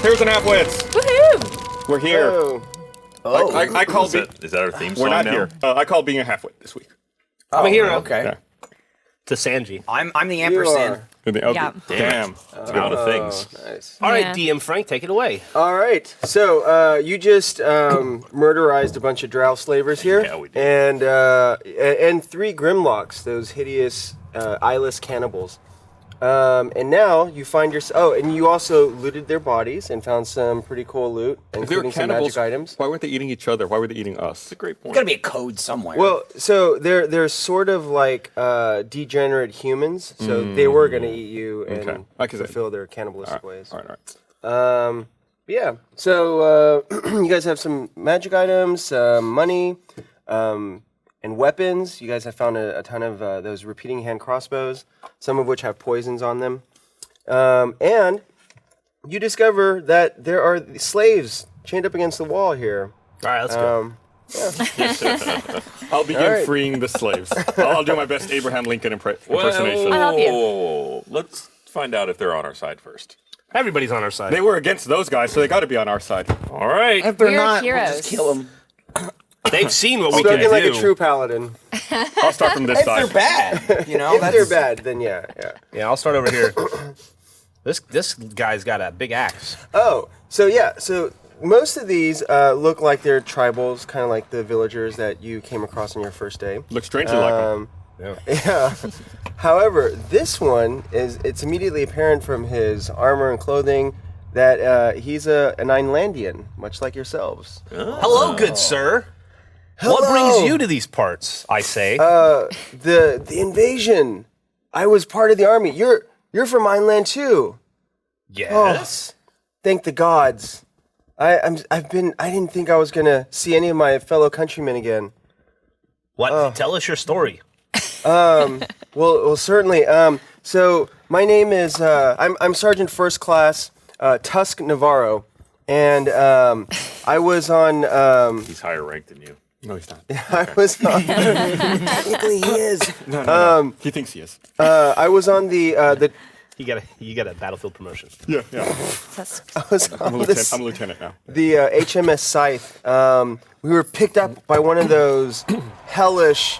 Here's an Halfwits. Woohoo! We're here. Oh, I called Is that our theme song We're not now? here. I called being a Halfwit this week. I'm a hero. Okay. Yeah. To Sanji. I'm the ampersand. Yeah. Damn. It's a lot of things. Nice. All right, Yeah. DM Frank, take it away. All right, so you just murderized a bunch of drow slavers here, Yeah, we did. and 3 Grimlocks, those hideous eyeless cannibals. And now you find yourself. Oh, and you also looted their bodies and found some pretty cool loot, If they were including some cannibals, magic items. why weren't they eating each other? Why were they eating us? That's a great point. There's gotta be a code somewhere. Well, so they're sort of like degenerate humans, so they were gonna eat you and Okay. Like I said. fulfill their cannibalistic ways. All right. Yeah. So you guys have some magic items, some money, and weapons. You guys have found a ton of those repeating hand crossbows, some of which have poisons on them. And you discover that there are slaves chained up against the wall here. All right, let's go. I'll begin right. freeing the slaves. I'll do my best Abraham Lincoln impersonation. I'll help you. Let's find out if they're on our side first. Everybody's on our side. They were against those guys, so they got to be on our side. All right. if they're We're not, we'll heroes. just kill them. They've seen what we can Spoken like do. a true paladin. I'll start from this If side. they're bad, you know. If that's, they're bad, then yeah. Yeah, I'll start over here. This guy's got a big axe. Oh, so most of these look like they're tribals, kind of like the villagers that you came across on your first day. Looks strangely like them. Yeah. However, this one it's immediately apparent from his armor and clothing that he's an Inelandian, much like yourselves. Hello, good sir. What brings you to these parts, I say? The invasion. I was part of the army. You're from Ineland too. yes. Thank the gods. I didn't think I was gonna see any of my fellow countrymen again. What? Tell us your story. Well, certainly. So my name is I'm Sergeant First Class Tusk Navarro, and I was on. He's higher ranked than you. No, he's not. I was on. Technically, he is. No. He thinks he is. I was on the. You got a battlefield promotion. Yeah. That's I was I'm a on this, lieutenant now. the HMS Scythe. We were picked up by one of those hellish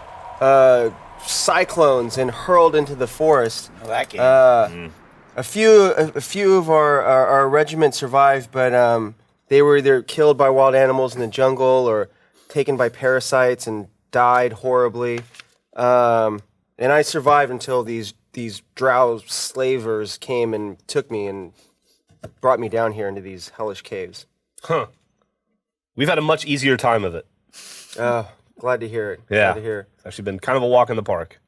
cyclones and hurled into the forest. Oh, that game. A few of our regiment survived, but they were either killed by wild animals in the jungle or taken by parasites and died horribly. And I survived until these drow slavers came and took me and brought me down here into these hellish caves. Huh. We've had a much easier time of it. Glad to hear it. Yeah. Glad to hear. It's actually been kind of a walk in the park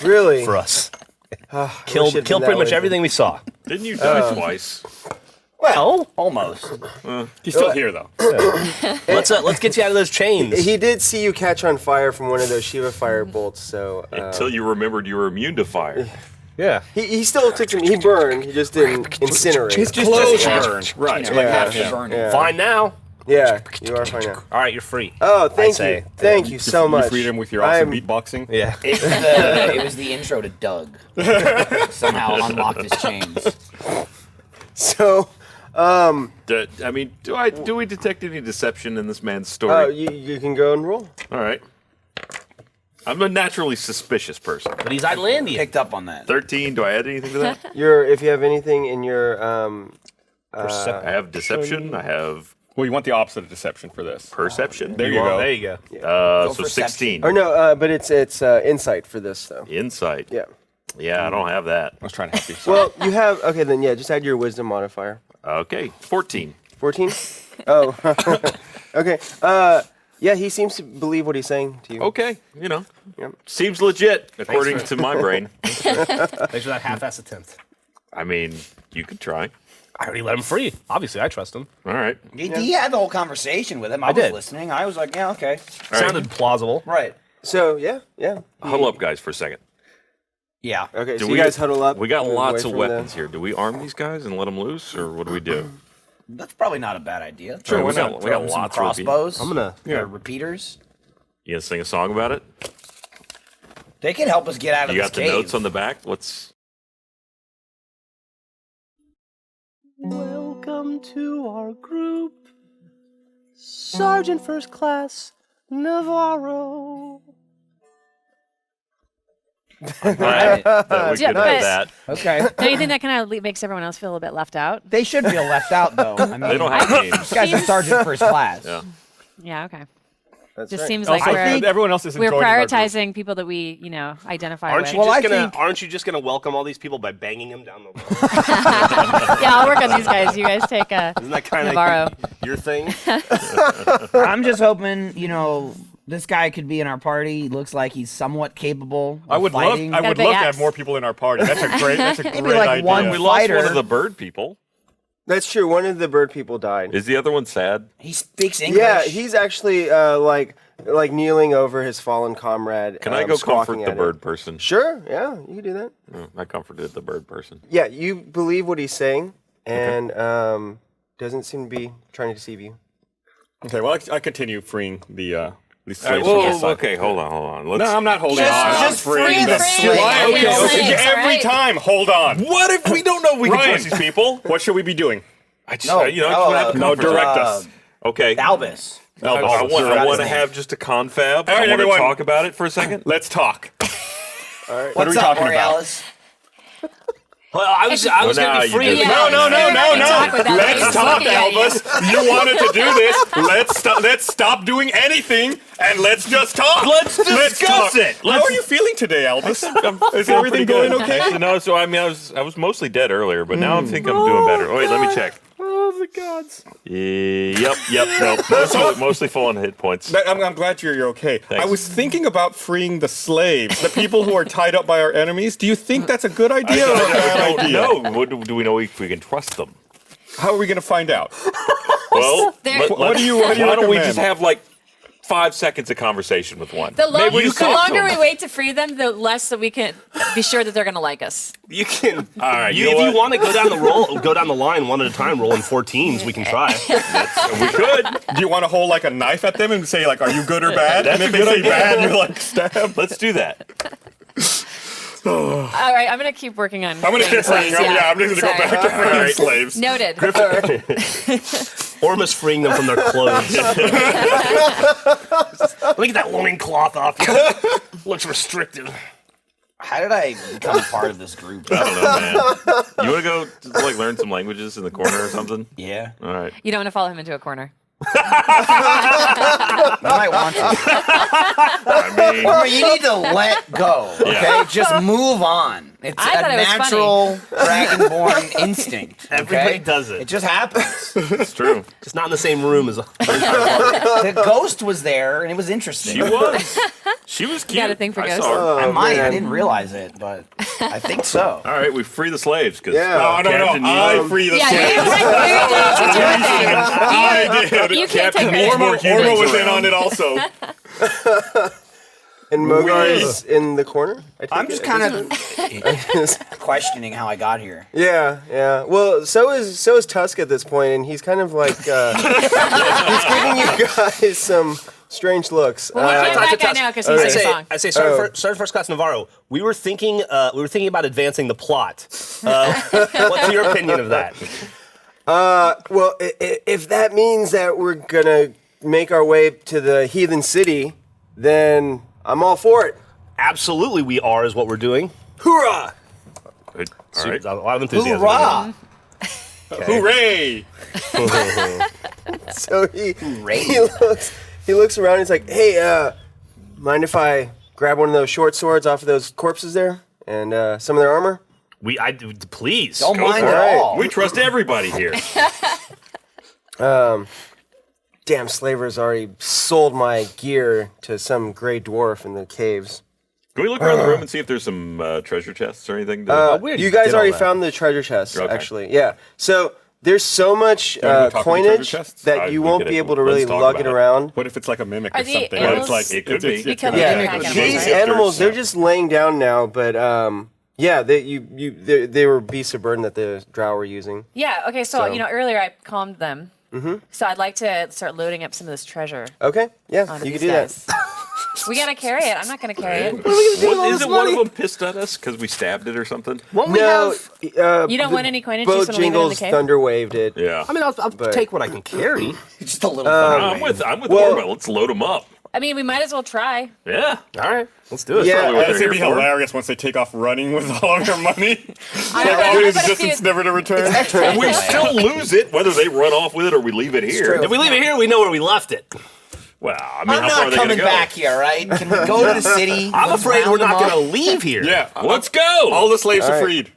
Really? for us. Killed Killed pretty much everything we saw. Didn't you die twice? Well, Almost. He's still here though. let's get you out of those chains. He did see you catch on fire from one of those Shiva fire bolts, so Until you remembered you were immune to fire. Yeah. he still took some. He burned. He just didn't incinerate. His clothes burned. Right. Like half yeah, the burn. yeah. Fine now. Yeah, you are fine now. All right, you're free. Oh, I thank say. you. Thank you so much. You freed him with your awesome I'm- beatboxing. Yeah. It was the intro to Doug. Somehow unlocked his chains. So, Do we detect any deception in this man's story? you can go and roll. All right. I'm a naturally suspicious person. But he's Icelandian. Picked up on that. 13. Do I add anything to that? If you have anything in your I have deception. I have Well, you want the opposite of deception for this. perception. There you go. There you go. Go So for 16. or no, but it's insight for this though. Insight. Yeah. Yeah, I don't have that. I was trying to help you. Well, you have then just add your wisdom modifier. Okay, 14. 14. Oh. Okay. Yeah, he seems to believe what he's saying to you. Okay, Yep. seems legit according to my brain. Thanks for that half-ass attempt. I mean, you could try. I already let him free. Obviously, I trust him. All right. He had the whole conversation with him. I was did. listening. I was like, yeah, okay. Sounded plausible. Right. So yeah. Huddle up, guys, for a second. Yeah. Okay. Do So you guys huddle up. We got move lots away of from weapons here. Do we arm these guys and let them loose, or what do we do? That's probably not a bad idea. Sure, Throw we some- got throw some lots of crossbows. I'm gonna. Repeaters. You gonna sing a song about it? They can help us get out of You this got the cave. notes on the back? Let's. Welcome to our group, Sergeant First Class Navarro. Glad that we Yeah, could but- have that. Okay. Don't you think that kind of makes everyone else feel a little bit left out? They should feel left out, though. I mean, They don't have names. this guy's a sergeant first class. Yeah. Yeah, okay. That's Just right. seems like Also, everyone else isn't we're joining our group. prioritizing people that we, identify Aren't with. you Well, just I gonna? think- Aren't you just gonna welcome all these people by banging them down the road? Yeah, I'll work on these guys. You guys take Isn't that kind Navarro. of your thing? I'm just hoping, this guy could be in our party. He looks like he's somewhat capable of I would love. fighting. I Got a would big love to axe. have more people in our party. That's a great. That's a Maybe great like idea. one We lost fighter. one of the bird people. That's true. One of the bird people died. Is the other one sad? He speaks English. Yeah, he's actually like kneeling over his fallen comrade. Can I go squawking comfort the at bird him. person? Sure. Yeah, you can do that. I comforted the bird person. Yeah, you believe what he's saying, and doesn't seem to be trying to deceive you. Okay, well, I continue freeing the slaves All right, from whoa, this side. okay, hold on. Let's, No, I'm not holding on. just I'm freeing free them. the slaves. Why are we Free the okay, slaves, every right? time? Hold on. What if we don't know we can Ryan. trust these people? What should we be doing? I just, No, I just want to have a No, conversation. direct us. Okay. Albus. I Albus, want direct to us. have just a confab. All right, I want everyone. to talk about it for a second. Let's talk. What are What's we up, talking about? Borealis? Well, I was now gonna be you free. did. Yeah. No. Talk with that Let's face talk, looking at you. Albus. You wanted to do this. Let's stop doing anything and let's just talk. Let's discuss talk. it. How are you feeling today, Albus? Is Feeling everything pretty going good. okay? No, so I mean, I was mostly dead earlier, but now I think I'm doing better. Oh, wait, let me check. Oh, the gods. Yep, no, mostly full on hit points. I'm glad you're okay. Thanks. I was thinking about freeing the slaves, the people who are tied up by our enemies. Do you think that's a good idea or a bad idea? No, do we know if we can trust them? How are we going to find out? Well, There- What do you why don't we recommend? just have like 5 seconds of conversation with one? The, Maybe we just the talk to longer them. we wait to free them, the less that we can be sure that they're going to like us. You can. All right, You, you know if you what? want to go down the line one at a time, roll in 14s. We can try. We could. Do you want to hold like a knife at them and say like, "Are you good or bad?" That's and if a they good say idea. bad, you're like, "Stab." Let's do that. All right, I'm going to keep working on. I'm going to keep freeing them. Yeah, I'm just going to go back to freeing right. slaves. Noted. Orma's freeing them from their clothes. Let me get that loincloth off you. Looks restrictive. How did I become part of this group? I don't know, man. You want to go just, like learn some languages in the corner or something? Yeah. All right. You don't want to follow him into a corner. I might want to. I mean, Or you need to let go, okay? Yeah. Just move on. It's I thought a it was natural dragonborn instinct. Okay? Everybody does it. It just happens. it's true. Just not in the same room as. The ghost was there, and it was interesting. She was. She was cute. got a thing for I ghosts? saw her. I might. I man. didn't realize it, but I think so. All right, we free the slaves because Yeah. No, I free the Yeah, slaves. I did. You can't take needs credit. more humans Orma was in around. on it also. And Mogar is in the corner. I take I'm it? just kind of questioning how I got here. Yeah. Well, so is Tusk at this point, and he's kind of like he's giving you guys some strange looks. Well, we can't back out now because he's singing a song. I say, Sergeant First Class Navarro. We were thinking about advancing the plot. What's your opinion of that? Well, if that means that we're gonna make our way to the heathen city, then I'm all for it. Absolutely, we are is what we're doing. Hoorah! Good. All right. A lot of enthusiasm. Hoorah! Hooray! So he looks around. He's like, "Hey, mind if I grab one of those short swords off of those corpses there, and some of their armor?" Please. Don't go mind for at it. all. We trust everybody here. Damn slavers already sold my gear to some gray dwarf in the caves. Can we look around the room and see if there's some treasure chests or anything? weird You you guys did all already that. found the treasure chest, Okay. actually. Yeah. So there's so much Yeah, we talk about treasure coinage chests? that you we won't could- be able to let's really talk lug about it it. around. What if it's like a mimic Are or the something? animals- It's like It could be. We killed Yeah, the pack these animals, right? animals, they're just laying down now, but yeah, they were beasts of burden that the drow were using. Yeah, okay, so, So- earlier I calmed them. So I'd like to start loading up some of this treasure Okay, yeah, onto you these can do guys. that. We gotta carry it. I'm not gonna carry it. Isn't one of them pissed at us because we stabbed it or something? No, You don't want any coinage. You both just want to leave it in the Jingles cave. thunder waved it. Yeah. I mean, I'll take what I can carry. Just a little. I'm with Orma. Let's load them up. I mean, we might as well try. Yeah. All right, let's do it. Yeah, Probably what It's they're gonna be here for. hilarious once they take off running with all of their money. I bet Lose if distance, you- never to return. And we still lose it, whether they run off with it or we leave it here. If we leave it here, we know where we left it. Well, I mean, I'm how far are not they coming gonna go? back here, right? Can we go to the city? I'm Let's afraid round we're not them going to up? leave here. Yeah, Let's go. All the slaves All are right. freed.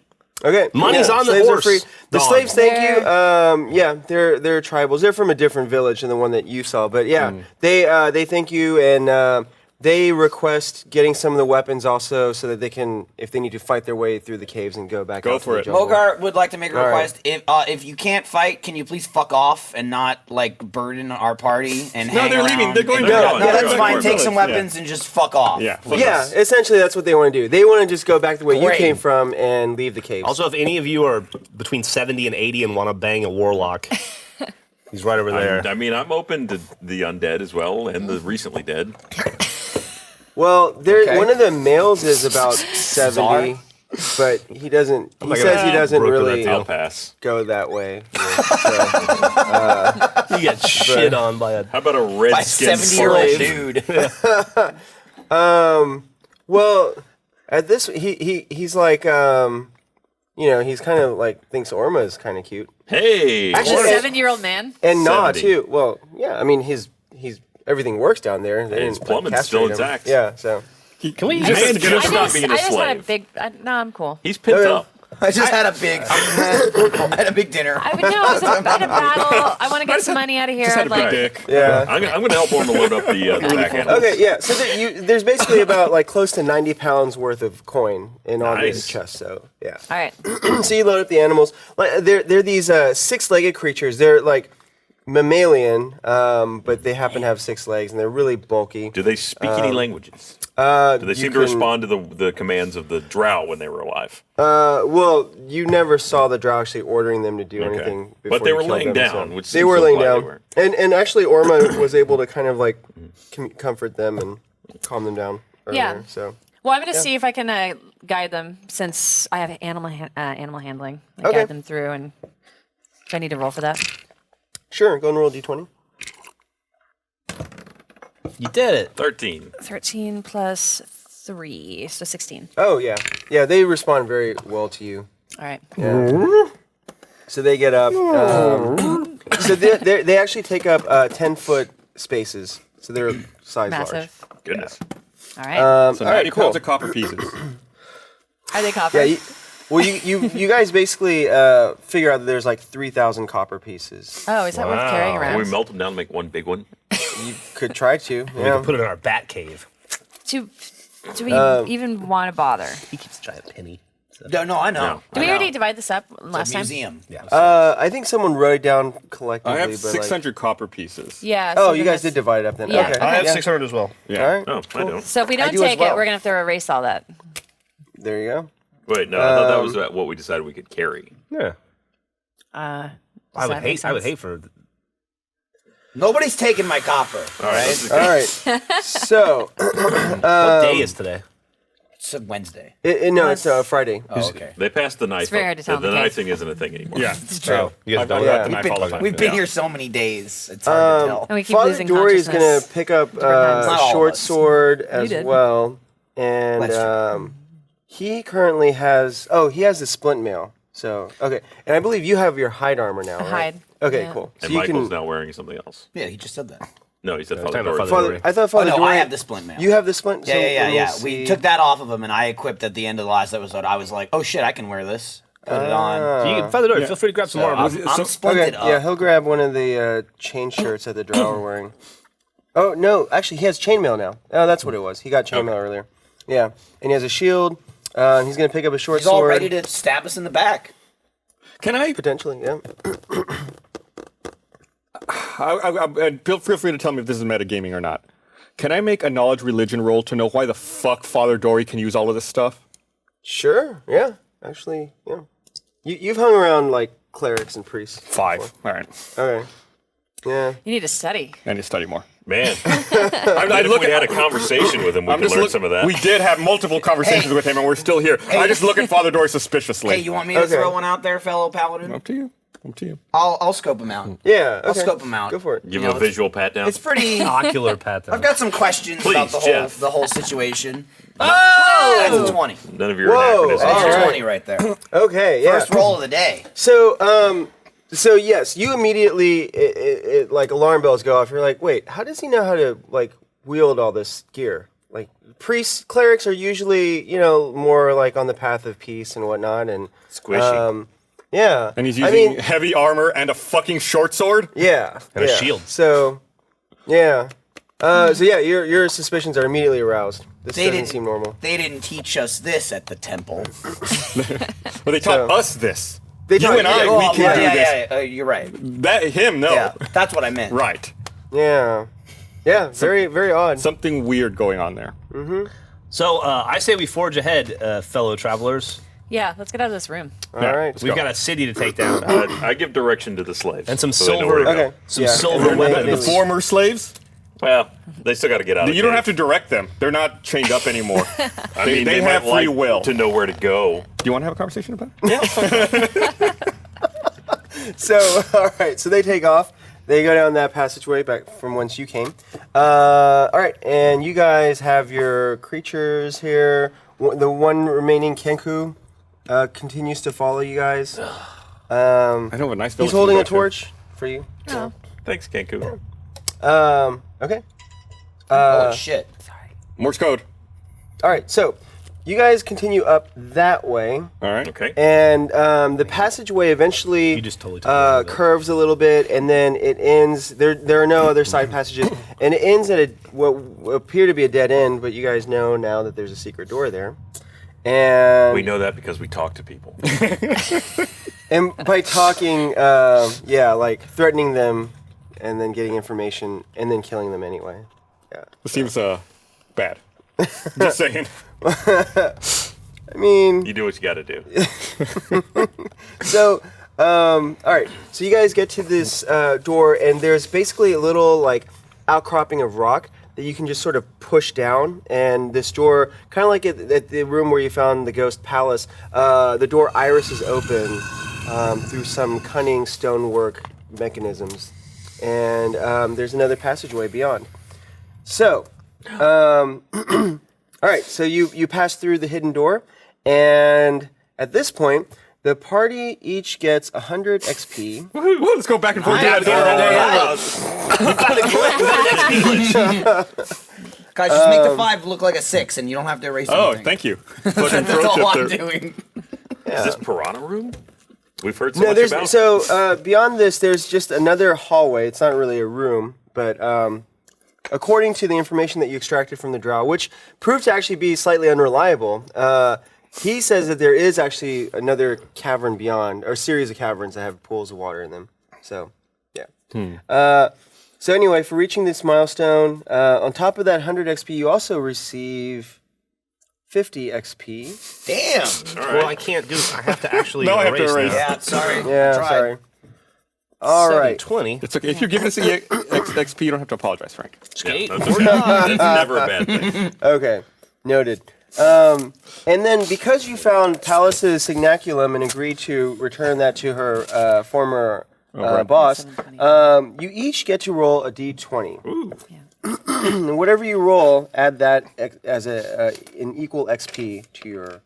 Okay. Money's on the slaves are horse. free. The Gone. slaves, thank you. Yeah, they're tribals. They're from a different village than the one that you saw. But yeah, they thank you and they request getting some of the weapons also so that they can, if they need to fight their way through the caves and go back. Go out to for the it. jungle. Mogar would like to make a All right. request. If you can't fight, can you please fuck off and not like burden our party and No, hang they're leaving. around They're going and- back. No, They're that's going fine. to Take our some village. weapons and just fuck off. Yeah. Yeah, essentially that's what they want to do. They want to just go back the way you Great. came from and leave the caves. Also, if any of you are between 70 and 80 and want to bang a warlock, he's right over there. I mean, I'm open to the undead as well and the recently dead. Well, Okay. one of the males is about 70, but he doesn't. He says he doesn't broker that really deal. I'll pass. go that way. You get shit on by a. How about a red By skin 70-year-old dude. Well, at this, he's like, he's kind of like thinks Orma is kind of cute, Hey, Just a Or- 7-year-old man. and Nah 70. too. Well, yeah, I mean he's everything works down there. They his didn't, plumbing's castrate still him. intact. Yeah, so Can we? Man, just I stop being a I just had a slave. big. No, I'm cool. He's picked Okay. up. I just had a big, I had a big dinner. I would know. I was in a battle. I want to get some money out of here. Just had a big Like, dick. yeah. I'm going to help Orma load up the back end. Okay, yeah. So there's basically about like close to 90 pounds worth of coin in all Nice. these chests. So yeah. all right. So you load up the animals. Like they're these six-legged creatures. They're like mammalian, but they happen to have 6 legs, and they're really bulky. Do they speak any languages? Do they seem to respond to the commands of the drow when they were alive? Well, you never saw the drow actually ordering them to do Okay. anything. But Before they you were killed laying them, down, so- which they seems were to laying imply they down, were. and actually Orma was able to kind of like comfort them and calm them down. Earlier, Yeah. So Well, I'm going to see if I can guide them since I have animal handling. Like, Okay. Guide them through, and do I need to roll for that? sure, go and roll d20. You did it. 13. 13 plus 3, so 16. Oh yeah, yeah. They respond very well to you. All right. Yeah. So they get up. So they actually take up 10-foot spaces. So they're size Massive. Goodness. All right. large. So All 90 right, cool. pounds of copper pieces. Are they copper? Yeah. You guys basically figure out that there's like 3,000 copper pieces. Oh, is that worth carrying Can around? we melt them down to make one big one? You could try to. We Yeah. can put it in our bat cave. Do we even want to bother? He keeps a giant penny. No, I know. Did we already divide this up last time? Museum. Yeah. I think someone wrote it down collectively. I have but 600 copper pieces. Yeah. Oh, so you then guys did that's- divide it up then. Yeah. Okay. I have yeah. 600 as well. Yeah. All right. No, I don't. So if we don't do as take well. it, we're going to have to erase all that. There you go. Wait, no, I thought that was what we decided we could carry. Yeah. Does I would that make hate. I would sense? hate for. Nobody's taking my copper. All right. let's- All right. So, What day is today? It's a Wednesday. no, it's Friday. Oh, okay. They passed the knife. very hard to tell The in the knife cave. thing isn't a thing anymore. Yeah. It's true. Oh, you guys I've done got that? the knife all the time. We've been Yeah. here so many days. It's hard to tell. And we keep Father losing Dory is gonna consciousness. pick up times. a Not all of short us. sword as did. well, and That's he currently has. Oh, he has the splint mail. So okay, and I believe you have your hide armor now. Right? hide, Okay, yeah. cool. So And you Michael's can. now wearing something else. Yeah, he just said that. No, he said Yeah, Father talking about Dory. Father Father, I thought Father Oh, no, Dory. I have the splint mail. You have the splint. Yeah, so yeah, let me yeah. see. We took that off of him, and I equipped at the end of the last episode. I was like, oh shit, I can wear this. Put it on. You can, Father Dory, feel free to grab some more. I'm Okay, splinted up. yeah, he'll grab one of the chain shirts that the drow are wearing. Oh no, actually, he has chainmail now. Oh, that's what it was. He got chainmail earlier. Yeah, and he has a shield. He's gonna pick up a short He's all sword. ready to stab us in the back. Can I? Potentially, yeah. Feel free to tell me if this is metagaming or not. Can I make a knowledge religion roll to know why the fuck Father Dory can use all of this stuff? Sure. Yeah. Actually, yeah. You've hung around like clerics and priests. 5. All right. Okay. Yeah. You need to study. I need to study more. Man, I look at, we had a conversation with him. We could learn some of that. We did have multiple conversations with him, and we're still here. I just look at Father Dory suspiciously. Hey, you want me to throw one out there, fellow paladin? Up to you. Up to you. I'll scope him out. Yeah, I'll scope him out. Go for it. Give him a visual pat down. It's pretty. Ocular pat down. I've got some questions about Jeff. the whole situation. Oh, that's a 20. None of your Whoa, anachronisms. That's all a right. 20 right there. Okay, yeah. First roll of the day. So yes, you immediately like alarm bells go off. You're like, wait, how does he know how to like wield all this gear? Like priests, clerics are usually more like on the path of peace and whatnot, and Squishy. yeah. And he's using heavy armor and a fucking short sword? Yeah. And a shield. So, yeah. Your suspicions are immediately aroused. This doesn't seem normal. They didn't teach us this at the temple. Well, they taught us this. They You and I, we can do this. Yeah, you're right. Him, no. Yeah, that's what I meant. Right. Yeah. Yeah, very, very odd. Something weird going on there. So I say we forge ahead, fellow travelers. Yeah, let's get out of this room. All right. We've got a city to take down. I give direction to the slaves. And some so they know where silver. to go. Okay. Some Yeah. silver And then weapons. The former slaves? Well, they still got to get out of You don't have to direct them. They're not chained up anymore. I mean, they might have free like will. to know where to go. Do you want to have a conversation about it? So, all right. So they take off. They go down that passageway back from whence you came. All right. And you guys have your creatures here. The one remaining Kenku continues to follow you guys. I know a nice village. He's holding to a go to. torch for you. Oh, Thanks, Kenku. Okay. Oh, shit. Morse code. All right. So you guys continue up that way. All right. Okay. And the passageway eventually You just totally took me out of it. curves a little bit, and then it ends. There are no other side passages, and it ends at what will appear to be a dead end. But you guys know now that there's a secret door there, and We know that because we talk to people. and by talking, like threatening them, and then getting information, and then killing them anyway. This seems bad. Just saying. I mean, You do what you got to do. so, all right. So you guys get to this door, and there's basically a little like outcropping of rock that you can just sort of push down. And this door, kind of like at the room where you found the ghost palace, the door irises open through some cunning stonework mechanisms, and there's another passageway beyond. So, all right. So you pass through the hidden door. And at this point, the party each gets 100 XP. Woo, let's go back and forth. Guys, just make the 5 look like a 6, and you don't have to erase Oh, anything. thank you. Fucking That's pro all tip I'm there. doing. Is this Piranha Room? We've heard so No, much there's about. so beyond this, there's just another hallway. It's not really a room, but according to the information that you extracted from the drow, which proved to actually be slightly unreliable, he says that there is actually another cavern beyond, or a series of caverns that have pools of water in them. So, yeah. So anyway, for reaching this milestone, on top of that 100 XP, you also receive 50 XP. Damn. All Well, I right. can't do it. I have to actually No, I have to erase erase. now. Yeah, sorry. Yeah, Tried. sorry. All right. 720. It's okay. If you're giving us the XP, you don't have to apologize, Frank. Yeah, that's okay. That's never a bad thing. Okay, noted. And then because you found Pallas's signaculum and agreed to return that to her former boss, 720. you each get to roll a d20. And whatever you roll, add that as an equal XP to your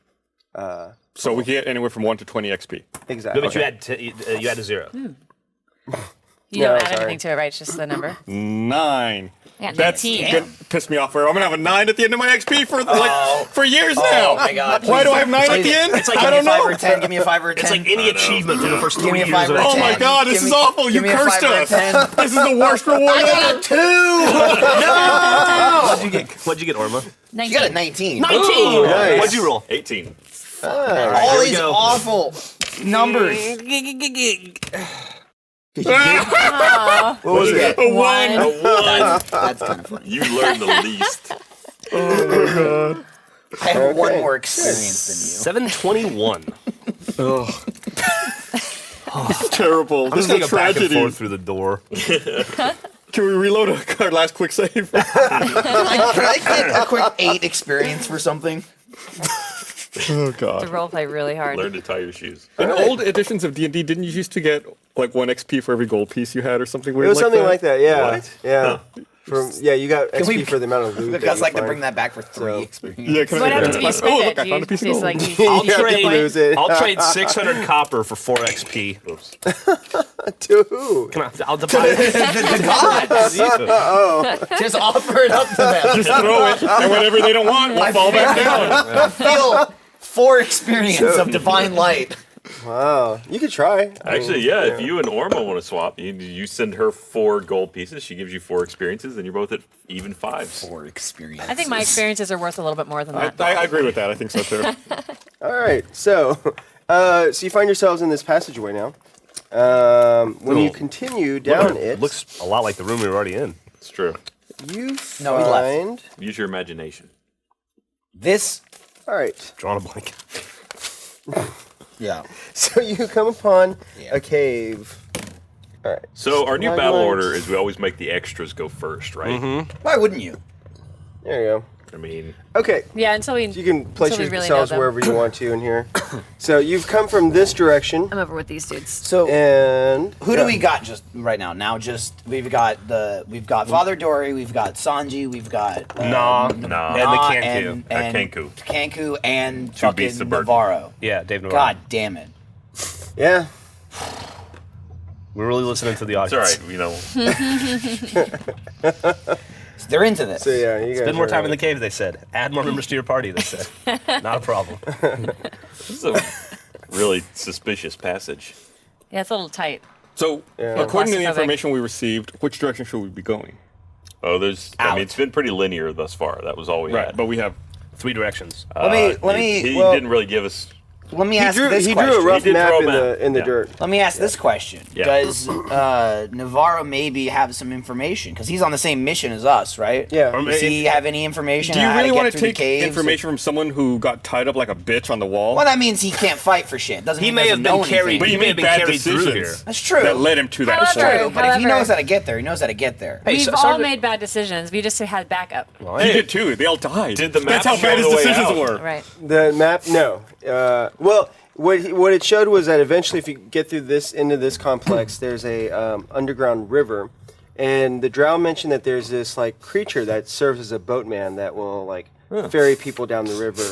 So we get anywhere from 1 to 20 XP. exactly. But you add a 0. You don't No, add sorry. anything to it, right? It's just the number. 9. Yeah, That's 19. gonna piss me off. I'm gonna have a 9 at the end of my XP for years now. Oh my god. Why do I have 9 at the end? It's like I Give don't me a 5 know. or 10. Give me a 5 or a 10. It's like any achievement through the first 3 Give me a years 5 of or a Oh 10. my god, this Give is me- awful. You give me a cursed 5 or a us. 10. This is the worst reward ever. What'd you get, Orma? 19. You got a 19. 19! nice. What'd you roll? 18. All we these go. awful numbers. What was it? A 1. That's kind of funny. You learned the least. I have one Okay. more experience than 721. Terrible. This I'm is just a gonna go back and tragedy. forth through the door. Can we reload our last quick save? Can I get a quick 8 experience for something? Oh To god. roleplay really hard. Learn to tie your shoes. In old editions of D&D, didn't you used to get like 1 XP for every gold piece you had or something weird It was like something that? like that, yeah. What? Yeah. You got XP we- for the amount of loot. Because that like you to find. bring that back for 3 experience. Yeah, can What I happens if you spend Oh, it? look, I found a piece of It's gold. like You have to trade- lose it. I'll trade 600 copper for 4 XP. Oops. To who? I'll divide it. The gods! Just offer it up to them. Just throw it, and whatever they don't want will fall back down. Feel 4 experience of divine light. Wow. You could try. Actually, yeah, if you and Orma want to swap, you send her 4 gold pieces. She gives you 4 experiences, and you're both at even 5s. 4 experience. I think my experiences are worth a little bit more than that. I agree with that. I think so too. All right. So you find yourselves in this passageway now. When you Cool. continue down it, Looks a lot like the room we were already in. It's true. you No, we left. find. Use your imagination. This, All right. Drawing a blank. yeah. So you come upon Yeah. a cave. All right. So our new Slide battle lines. order is we always make the extras go first, right? Why wouldn't you? There you go. I mean, Okay. Yeah, until we. You can place until we really yourselves know them. wherever you want to in here. So you've come from this direction, I'm over with these dudes. So and who do we got just right now? Now just we've got Father Dory, we've got Sanji, we've got Nah. nah. And the Nah, Kanku. and Kanku. Kanku and Two fucking beasts of burden. Navarro. Yeah, Dave Navarro. God damn it. Yeah. We're really listening to the it's audience. all right. They're into this. So yeah, you guys Spend more are- time in the cave, they said. Add more members to your party, they said. Not a problem. This is a really suspicious passage. Yeah, it's a little tight. So, Yeah. according to the Claustrophobic. information we received, which direction should we be going? Oh, I Out. mean, it's been pretty linear thus far. That was all we had. But we have. 3 directions. Let me He well- didn't really give us. let me He ask drew, this he question. drew a rough He did map draw a in map. the Yeah. dirt. Let me ask this question. Yeah. Does Navarro maybe have some information? Because he's on the same mission as us, right? Yeah. Does he have any information? Do you on how really to want get to through take the caves? information from someone who got tied up like a bitch on the wall? Well, that means he can't fight for shit. Doesn't He mean may have doesn't know been carried. anything. But he He may made have been bad carried through decisions. here. That's true. that led him to that. However- point. True, but if he However- knows how to get there, he knows how to get there. Hey, We've so- all Sergeant- made bad decisions. We just had backup. Well, He hey, did too. They all died. Did the That's map how bad show his the way decisions out? were. Right. The map, no. Well, what it showed was that eventually, if you get through this into this complex, there's a underground river, and the drow mentioned that there's this like creature that serves as a boatman that will like ferry people down the river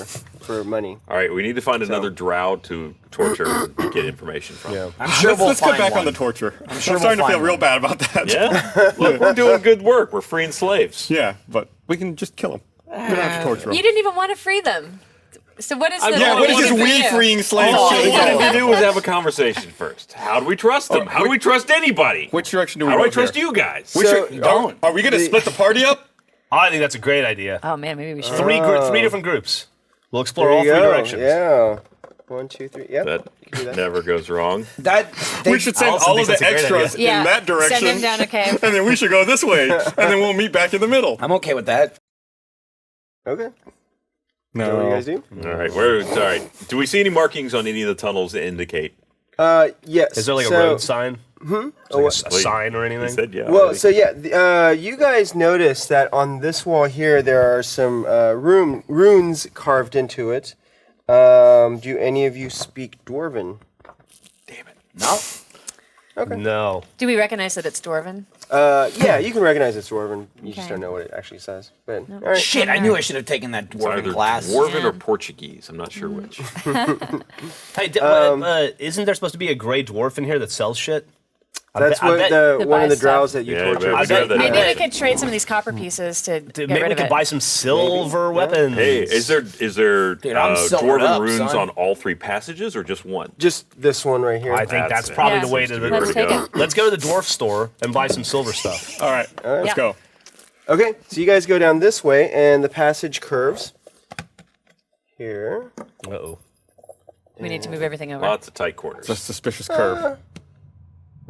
for money. All right, we need to find another drow to torture and get information from. yeah. I'm sure Let's, we'll let's find get back one. on the torture. I'm, sure we'll starting to feel find real one. bad about that. Yeah? Look, we're doing good work. We're freeing slaves. Yeah, but we can just kill him. We don't have to torture him. You didn't even want to free them. So what is the? Yeah, what is this motivation for we you? freeing slaves? All shit we wanted about? to do was have a conversation first. How do we trust them? How do we trust anybody? Which direction do we How do go I trust here? you guys? We So- should, are we going to The- split the party up? I think that's a great idea. Oh man, maybe we should. 3 different groups. We'll explore There all you 3 go. directions. Yeah. 1, 2, 3. Yep. That never goes wrong. That We should send Allison all of thinks the that's a great extras Yeah, in that direction. send them down a cave. And then we should go this way. And then we'll meet back in the middle. I'm okay with that. Okay. No. So what do you guys do? All right, all right. Do we see any markings on any of the tunnels that indicate? Yes. Is there like a so, road sign? Like a sign or He anything? said yeah. Well, already. so yeah, you guys notice that on this wall here there are some runes carved into it. Do any of you speak Dwarven? No. No. Do we recognize that it's Dwarven? Yeah, you can recognize it's Dwarven. You just Okay. don't know what it actually says. But all right. Shit, I knew I should have taken that It's dwarven either class. Dwarven Yeah. or Portuguese. I'm not sure which. Hey, isn't there supposed to be a gray dwarf in here that sells shit? That's I what bet- the To one buy of the stuff. drows that you Yeah, tortured. but I we bet- have that Maybe we information. could trade some of these copper pieces to get Maybe rid we of could it. buy some silver weapons. Hey, is there Dude, I'm sold Dwarven up, runes son. on all 3 passages or just one? Just this one right here. I think that's That's- probably Yeah. the way to Seems do Let's it. take it. Let's go to the dwarf store and buy some silver stuff. All right, let's Yeah. go. Okay, so you guys go down this way, and the passage curves here. Uh-oh. We need to move everything over. Lots of tight quarters. It's a suspicious curve.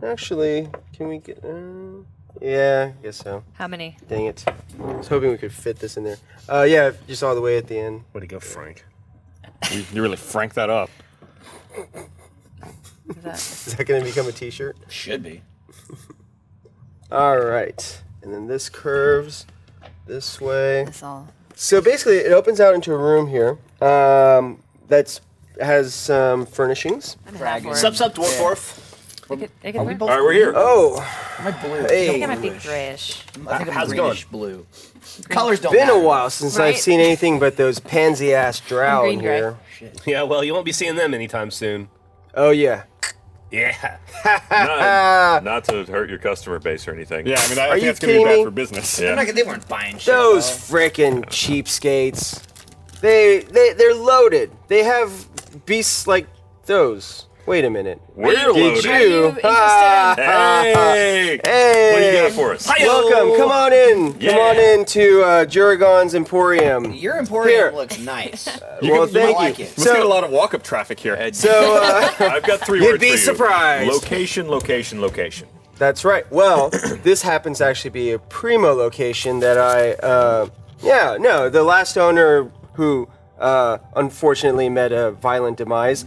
Actually, can we get? Yeah, I guess so. How many? Dang it! I was hoping we could fit this in there. Yeah, just all the way at the end. Where'd he go, Frank? You really frank that up. Is that? Is that going to become a T-shirt? Should be. All right. and then this curves this way. That's all. So basically, it opens out into a room here that has some furnishings. I'm half orc. Sup, dwarf. It could work. All right, we're here. Oh, Am I blue? I hey. think I might be grayish. I think I'm How's it going? greenish blue. Colors don't Been a matter. while since Right. I've seen anything but those pansy-ass drow in green-gray. here. Yeah, well, you won't be seeing them anytime soon. Oh, yeah. Yeah. Not to hurt your customer base or anything. Yeah, I mean, I Are think you that's gonna be kidding bad me? for business. Yeah. They weren't buying shit. Those though. frickin' cheapskates. They're loaded. They have beasts like those. Wait a minute. We're Did loaded. you? Are you interested? Hey! Hey! What do you got for us? Welcome. Come on in. Yeah. Come on in to Juragon's Emporium. Your Emporium Here. looks nice. Well, thank like you. it. Must get a lot of walk-up traffic here. So I've got 3 You'd words be for you. surprised. Location, location, location. that's right. Well, this happens to actually be a primo location that the last owner who unfortunately met a violent demise.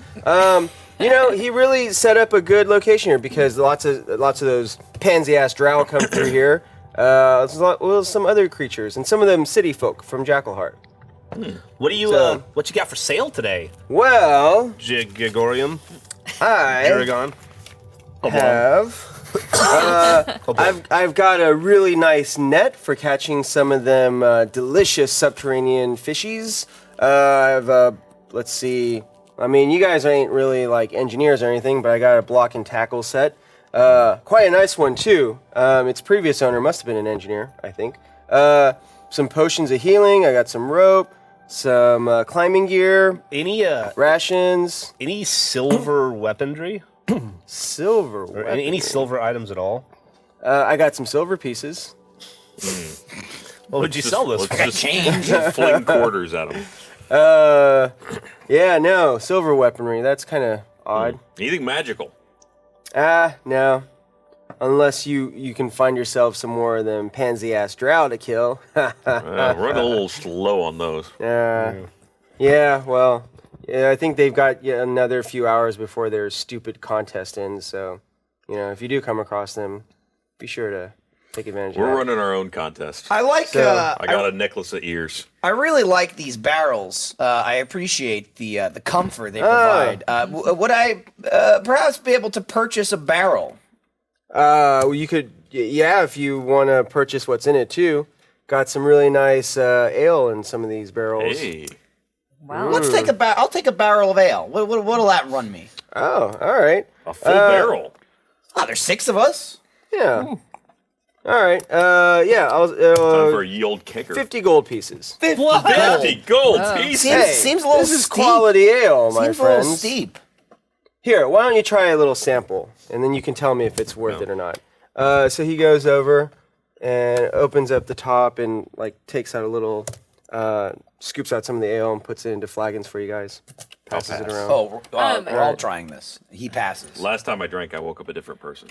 He really set up a good location here because lots of those pansy-ass drow come through here. Some other creatures and some of them city folk from Jackalheart. What do you So- what you got for sale today, Well, Gregorium? I Juragon? have. I've got a really nice net for catching some of them delicious subterranean fishies. Let's see. I mean, you guys ain't really like engineers or anything, but I got a block and tackle set. Quite a nice one too. Its previous owner must have been an engineer, I think. Some potions of healing. I got some rope, some climbing gear, Any rations, any silver weaponry? silver. Or any silver items at all? I got some silver pieces. What would you sell this for? Let's just fling quarters at them. Yeah, no, silver weaponry. That's kind of odd. Anything magical? No. Unless you can find yourself some more of them pansy-ass drow to kill. We're running a little slow on those. Yeah, well, I think they've got yet another few hours before their stupid contest ends, so, if you do come across them, be sure to take advantage We're of that. running our own contest. I like. So- I got a necklace of ears. I really like these barrels. I appreciate the comfort they provide. Would I perhaps be able to purchase a barrel? You could, if you want to purchase what's in it, too. Got some really nice ale in some of these barrels. Hey. Wow. Let's take a I'll take a barrel of ale. What'll that run me? Oh, all right. A full barrel. Oh, there's 6 of us. Yeah. All right. I'll Time for a ye old kicker. 50 gold pieces. 50 50 gold pieces. Seems a little This is steep. quality ale, my Seems a little friends. steep. Here, why don't you try a little sample, and then you can tell me if it's worth it or not. So he goes over and opens up the top and takes out a little, scoops out some of the ale and puts it into flagons for you guys. Passes it around. Oh, we're all trying this. He passes. Last time I drank, I woke up a different person.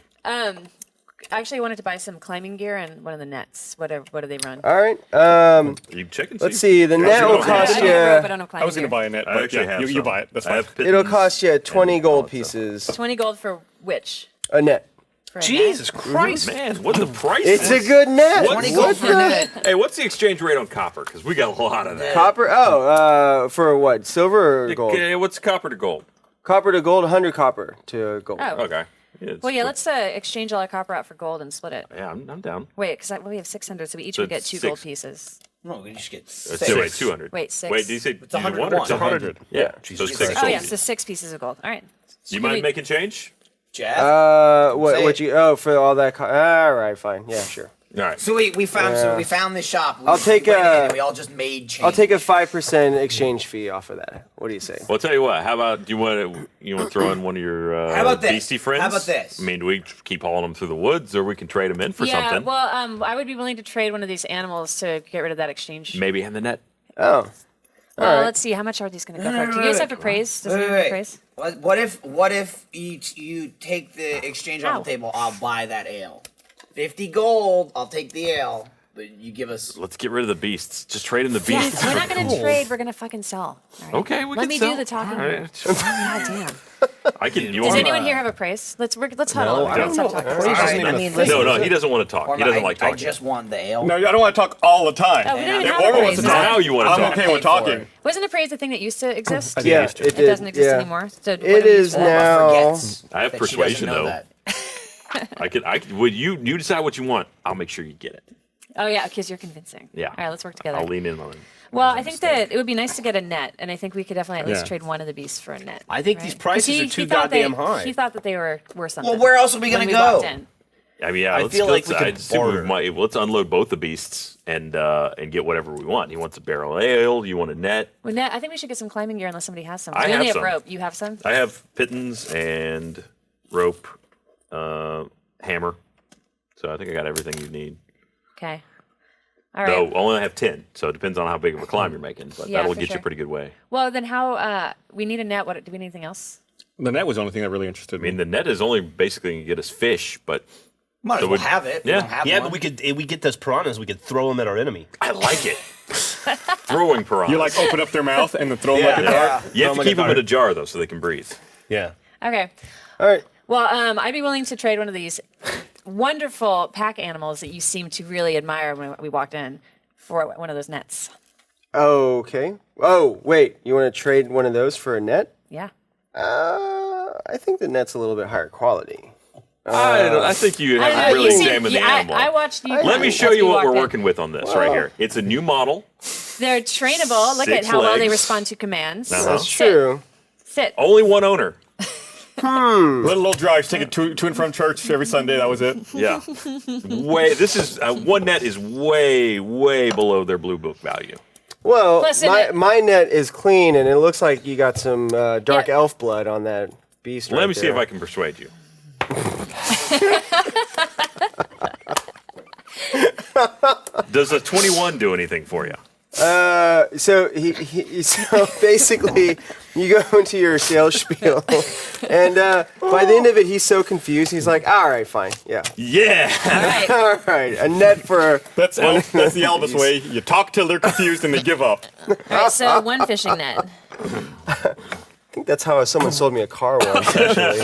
I actually wanted to buy some climbing gear and one of the nets. What do they run? All right. Are you checking? Let's see. The net will cost I don't have rope, I you. don't have climbing I was going to gear. buy a net, I but actually yeah, have you some. buy it. That's I fine. have It'll pittance cost you 20 and gold all that stuff. pieces. 20 gold for which? A net. For a net? Jesus Christ! Man, what the price? It's a is? good net. What? 20 gold for a net. Hey, what's the exchange rate on copper? Because we got a lot of that. Copper? Oh, for what? Silver or gold? Okay, what's copper to gold? Copper to gold, 100 copper to gold. Oh. Okay. Yeah, Well, yeah, let's exchange all our copper out for gold and split it. Yeah, I'm down. Wait, because we have 600, so we each So would get it's 2 gold 6. pieces. No, we just get Wait, 200. Wait, 6. Wait, did you say It's 101. It's 100. Yeah. So 6 Oh, gold. yeah, so 6 pieces of gold. All right. You mind making change? Jeff. What? Say What it. you? Oh, for all that. All right, fine. Yeah, sure. All right. So we found this shop. I'll take went in a- and we all just made change. I'll take a 5% exchange fee off of that. What do you say? Well, I'll tell you what. How about do you want to throw in one of your How about this? beastie friends? How about this? I mean, do we keep hauling them through the woods, or we can trade them in for Yeah, something? well, I would be willing to trade one of these animals to get rid of that exchange. Maybe in the net. Oh, Well, right. let's see. How much are these going to go No, for? no, Do no, you guys wait, have a praise? Does Wait, anyone have a praise? What if you take the exchange on Ow. the table? I'll buy that ale. 50 gold. I'll take the ale. you give us. Let's get rid of the beasts. Just trade in the beasts. We're not going to trade. We're going to fucking sell. All right? Okay, we Let can me sell. do the talking. All right. God damn. I can. You Does want anyone here have a price? Let's huddle. I don't Stop know. talking. I mean, listen, No, he doesn't want to talk. He Orma, doesn't like I talking. just want the ale. No, I don't want to talk all the time. Oh, we don't even If have a Orma wants to praise. talk, Now you want to I'm talk. okay with Pay for talking. it. Wasn't appraise a thing that used to exist? I think Yeah, used to. it It did. doesn't exist yeah. anymore. So what It do we is use for that? now. Forgets I have that she doesn't persuasion, know though. that. I could. Would you decide what you want? I'll make sure you get it. Oh yeah, because you're convincing. Yeah. All right, let's work together. I'll lean in on it. Well, I think that it would be nice to get a net, and I think we could definitely at least Yeah. trade one of the beasts for a net. I think right? these 'Cause prices are too thought goddamn they, high. He thought that they were something. Well, where else are we when gonna we go? walked in. I mean, yeah. I Let's feel go. like we could I'd assume barter. let's unload both the beasts and get whatever we want. He wants a barrel of ale. You want a net. Well, net, I think we should get some climbing gear unless somebody has some. I We only have have some. rope. You have some? I have pittons and rope, hammer. So I think I got everything you need. Okay. All right. Though I only have 10, so it depends on how big of a climb you're making. But Yeah, that'll for get you sure. a pretty good way. Well, then how? We need a net. What? Do we need anything else? The net was the only thing that really interested I me. mean, the net is only basically going to get us fish, but Might as So well we- have it. We yeah. don't have Yeah, one. but we could if we get those piranhas, we could throw them at our enemy. I like it. Throwing piranhas. You like open up their mouth and then throw them like a Yeah. dart? You have Throw to 'em keep like a them in a dart. jar though, so they can breathe. Yeah. Okay. All right. Well, I'd be willing to trade one of these wonderful pack animals that you seem to really admire when we walked in for one of those nets. Okay. Oh, wait. You want to trade one of those for a net? Yeah. I think the net's a little bit higher quality. I think you I don't haven't know, really you seem- examined the I- animal. I watched you. Let me show as you we what we're walked in. working with on this right here. It's a new model. They're trainable. Look at 6 how well they legs. respond to commands. Uh-huh. That's Sit. true. Sit. Only one owner. Little drives, take it to and from church every Sunday. That was it. Yeah. This is one net is way below their blue book value. Well, Plus in my, it- my net is clean, and it looks like you got some dark Yeah. elf blood on that beast. Let me see if I can persuade you. Does a 21 do anything for you? So so basically, you go into your sales spiel, and by the end of it, he's so confused. He's like, "All right, fine, yeah, Yeah. All right. all right, a net for." That's the Albus way. You talk till they're confused and they give up. All right. So one fishing net. I think that's how someone sold me a car once. Actually,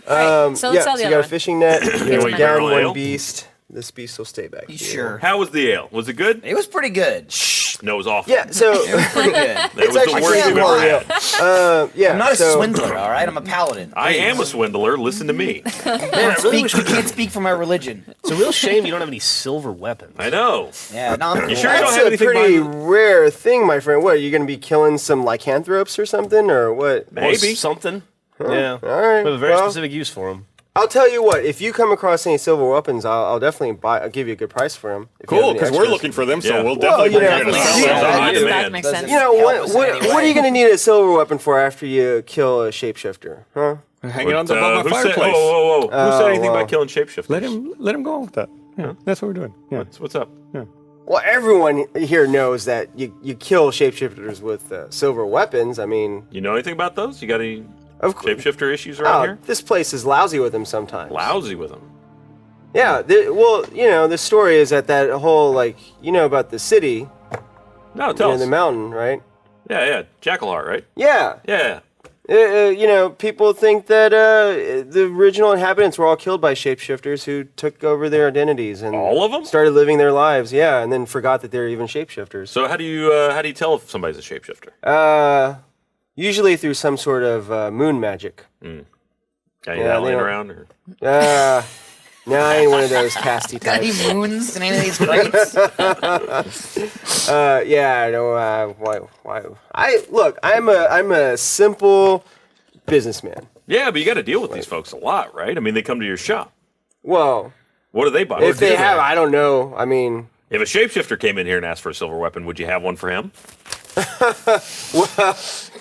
All right. So let's yeah. sell So the you other got a one. fishing net. You're my down barrel one ale? beast. This beast will stay back. You here. sure? How was the ale? Was it good? It was pretty good. No, it was awful. Yeah. So Pretty good. That was the actually worst pretty you've well, ever had. yeah. I'm not a so, swindler, all right? I'm a paladin. I am a swindler. Listen to me. We can't speak for my religion. It's a real shame you don't have any silver weapons. I know. Yeah, no, I'm You sure you That's don't have a anything pretty by rare thing, my friend. What, are you going to be killing some lycanthropes or something, or what? Or Maybe. something. Yeah. All right. We have a very well, specific use for them. I'll tell you what. If you come across any silver weapons, I'll definitely buy. I'll give you a good price for them. Cool, because we're looking for them, so Yeah. we'll Well, definitely you bring know, it in and definitely. sell Yeah, them. high That demand. makes Doesn't- sense. You know Help what? us What, anyway. what are you going to need a silver weapon for after you kill a shapeshifter? Huh? Hang it on above my who said, fireplace. whoa. Who said anything well. about killing shapeshifters? Let him go on with that. Yeah, that's what we're doing. Yeah. What's up? Well, everyone here knows that you kill shapeshifters with silver weapons. I mean, You know anything about those? You got any of course. shapeshifter issues around here? This place is lousy with them sometimes. Lousy with them. Yeah. Well, the story is that whole about the city No, tell us. in the mountain, right? Yeah. Jackalheart, right? Yeah. Yeah. People think that the original inhabitants were all killed by shapeshifters who took over their identities and All of them? started living their lives. Yeah, and then forgot that they're even shapeshifters. So how do you tell if somebody's a shapeshifter? Usually through some sort of moon magic. Got any Yeah, that they laying don't- around? Or? No, I ain't one of those casty Got any types. moons in any of these crates? Yeah, I know. Why? Look, I'm a simple businessman. Yeah, but you got to deal with these folks a lot, right? I mean, they come to your shop. Well, What do they buy? if they have, I don't know. I mean, If a shapeshifter came in here and asked for a silver weapon, would you have one for him?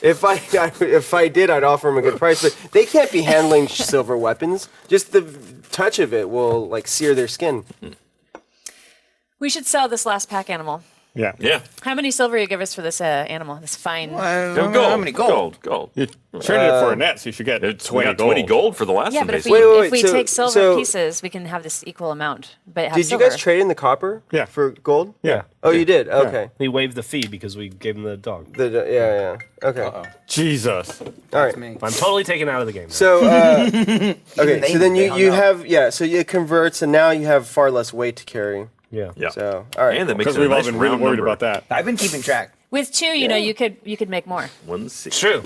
if I did, I'd offer them a good price. But they can't be handling silver weapons. Just the touch of it will sear their skin. We should sell this last pack animal. Yeah. Yeah. How many silver you give us for this animal? This fine. I No, don't know gold. how many gold. Gold. You traded it for a net, so you should get It's 20 got 20 gold for the last Yeah, one, but if basically. we, Wait, if we so- take silver so- pieces, we can have this equal amount. But have Did silver. you guys trade in the copper? Yeah. For gold? Yeah. Oh, you did? Okay. He waived the fee because we gave him the dog. Yeah. Okay. Jesus. All right. Me. I'm totally taken out of the game. Now. So, okay, they- so then they you, hung you up. have, so it converts, and now you have far less weight to carry. yeah. Yeah. So, all right. And that makes Because it a we've all nice been really round worried number. about that. I've been keeping track. With 2, you know, you could make more. 160. True.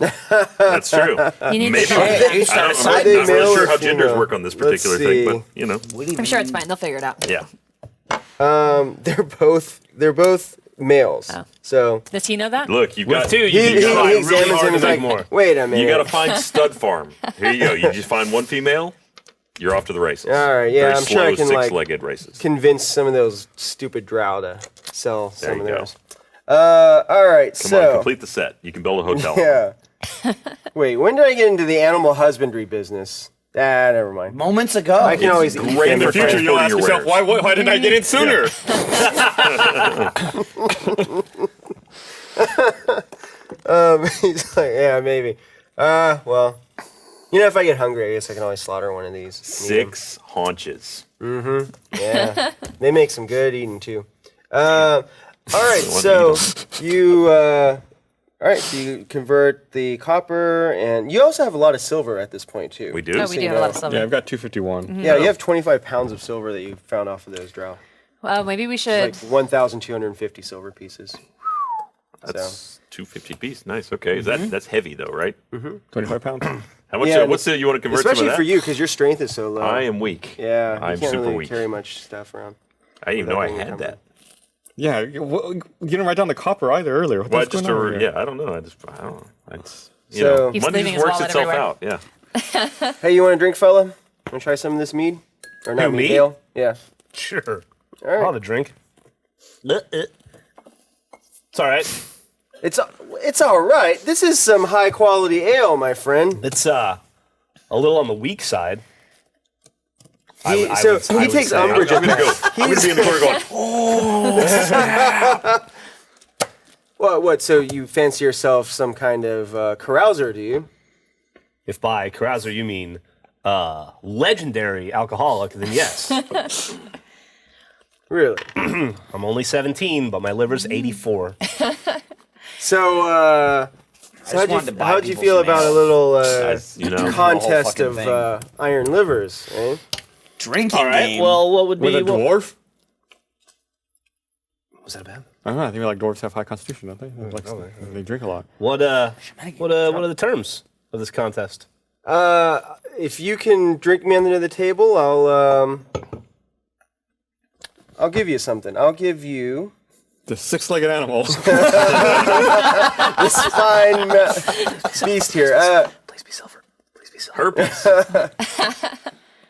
That's true. You need Maybe. to Hey, you I start don't, side I'm not male really sure or how genders female? work on this Let's particular thing, see. but you know, I'm sure it's fine. They'll figure it out. yeah. They're both males. Oh. So Does he know that? Look, you've With got 2, you he, can he, try he really examines hard him to and make like, more. wait a minute. you got to find stud farm. Here you go. You just find one female, you're off to the races. All right, yeah, Very I'm slow, sure I can, like, six-legged races. convince some of those stupid drow to sell There some you of go. theirs. All right, Come so on, complete the set. You can build a hotel. yeah. Wait, when did I get into the animal husbandry business? Never mind. Moments ago. I can always great eat in them the for future, free. you'll ask Your yourself, wares. why didn't I get in sooner? He's like, yeah, maybe. Well, if I get hungry, I guess I can always slaughter one of these. and eat 'em. 6 haunches. Yeah, they make some good eating too. All right, wanna so you convert the copper, and you also have a lot of silver at this point too. We do? Oh, we do have a lot of silver. Yeah, I've got 251. Yeah, you have 25 pounds of silver that you found off of those drow. Well, maybe we should. Like 1,250 silver pieces. That's 250 piece. Nice. Okay. Is that's heavy though, right? 25 pounds. How much? Yeah, What's the you want to convert some of Especially that? for you, because your strength is so low. I am weak. Yeah, you I'm can't super really weak. carry much stuff around. I didn't even know I Without being had that. Yeah, you didn't write down the copper either earlier. What Well, the fuck's just going on here? I don't know. I don't know. It's, So- Keeps money leaving just his works wallet itself everywhere. out. Yeah. Hey, you want a drink, fella? Want to try some of this mead? Or not Who, mead, me? ale? Yeah. Sure. All right. I'll have a drink. It's all right. It's all right. This is some high quality ale, my friend. It's a little on the weak side. I He would takes say. umbrage I'm at gonna that. go. I'm gonna be in the corner going. What? So you fancy yourself some kind of carouser, do you? If by carouser you mean legendary alcoholic, then yes. Really? I'm only 17, but my liver's 84. So, wanted to buy how'd you people feel some about a ale. little contest fucking of thing. iron livers? Eh? Drinking All right. game. Well, what would With be a dwarf? Was that bad? I don't know. I think like dwarves have high constitution, don't they? They drink a lot. What are the terms of this contest? If you can drink me under the table, I'll give you something. I'll give you The 6-legged animal. this fine beast here. Please be silver. Please be silver. Herpes.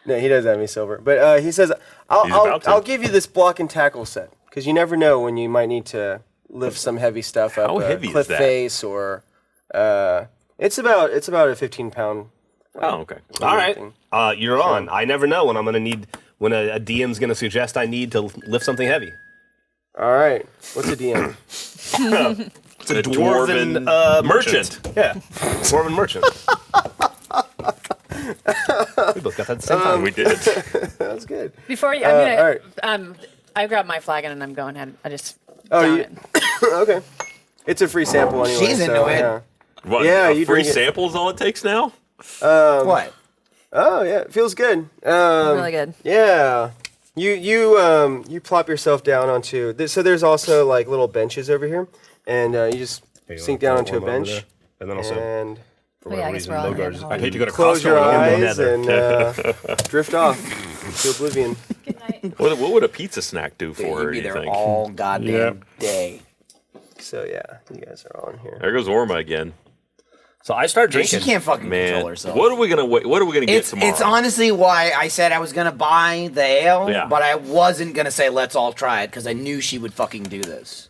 No, he doesn't have any silver. But he says, He's about to. I'll give you this block and tackle set. Because you never know when you might need to lift some heavy stuff up. How heavy is cliff that? face or... it's about a 15-pound... Oh, okay. All right. You're on. I never know when I'm going to need, when a DM's going to suggest I need to lift something heavy. All right. What's a DM? It's a dwarven merchant. Yeah. Dwarven merchant. We both got that at the same time. We did. That's good. Before you, all I'm right. gonna. I grab my flagon and I'm going ahead. I just. Oh, down you- it. Okay. It's a free sample anyway. She's into so, it. yeah. What, Yeah, a you free drink it. sample is all it takes now? what? Oh yeah, it feels good. Really good. Yeah. You plop yourself down onto this. So there's also like little benches over here, and you just Hey, you sink wanna down throw onto a one over bench, there? And then also, and for Oh, yeah, I whatever guess reason, we're all Mogar's here. I'd hate to go to close Costco your and eyes and drift off to oblivion. What would a pizza snack do for You'd her, be do you there think? all goddamn Yep. day. So yeah, you guys are all in here. There goes Orma again. So I start Dude, she drinking. can't fucking control Man, herself. what are we gonna get tomorrow? It's honestly why I said I was gonna buy the ale, Yeah. but I wasn't gonna say let's all try it because I knew she would fucking do this.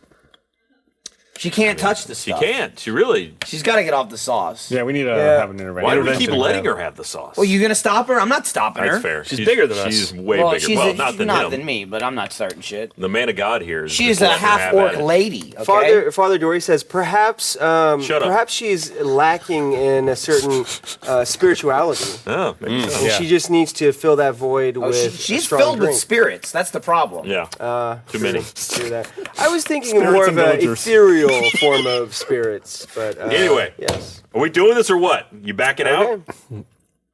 She can't touch the She stuff. can't. She really. She's got to get off the sauce. Yeah, we need to Yeah. have an intervention. Why do we keep Intervention, letting yeah. her have the sauce? Well, you gonna stop her? I'm not stopping That's her. fair. She's bigger than us. She's way Well, bigger. she's Well, a- not than not him. than me, but I'm not starting shit. The man of God here is. She's just a letting her have half-orc at it. lady. Okay. Father Dory says perhaps up. perhaps she's lacking in a certain spirituality. Oh, maybe so. She just needs to fill that void Oh, with she's a strong filled drink. with spirits. That's the problem. Yeah. Too many. Do that. I was thinking Spirits more and of an villagers. ethereal form of spirits, but Anyway. yes. Are we doing this or what? You backing out? Okay.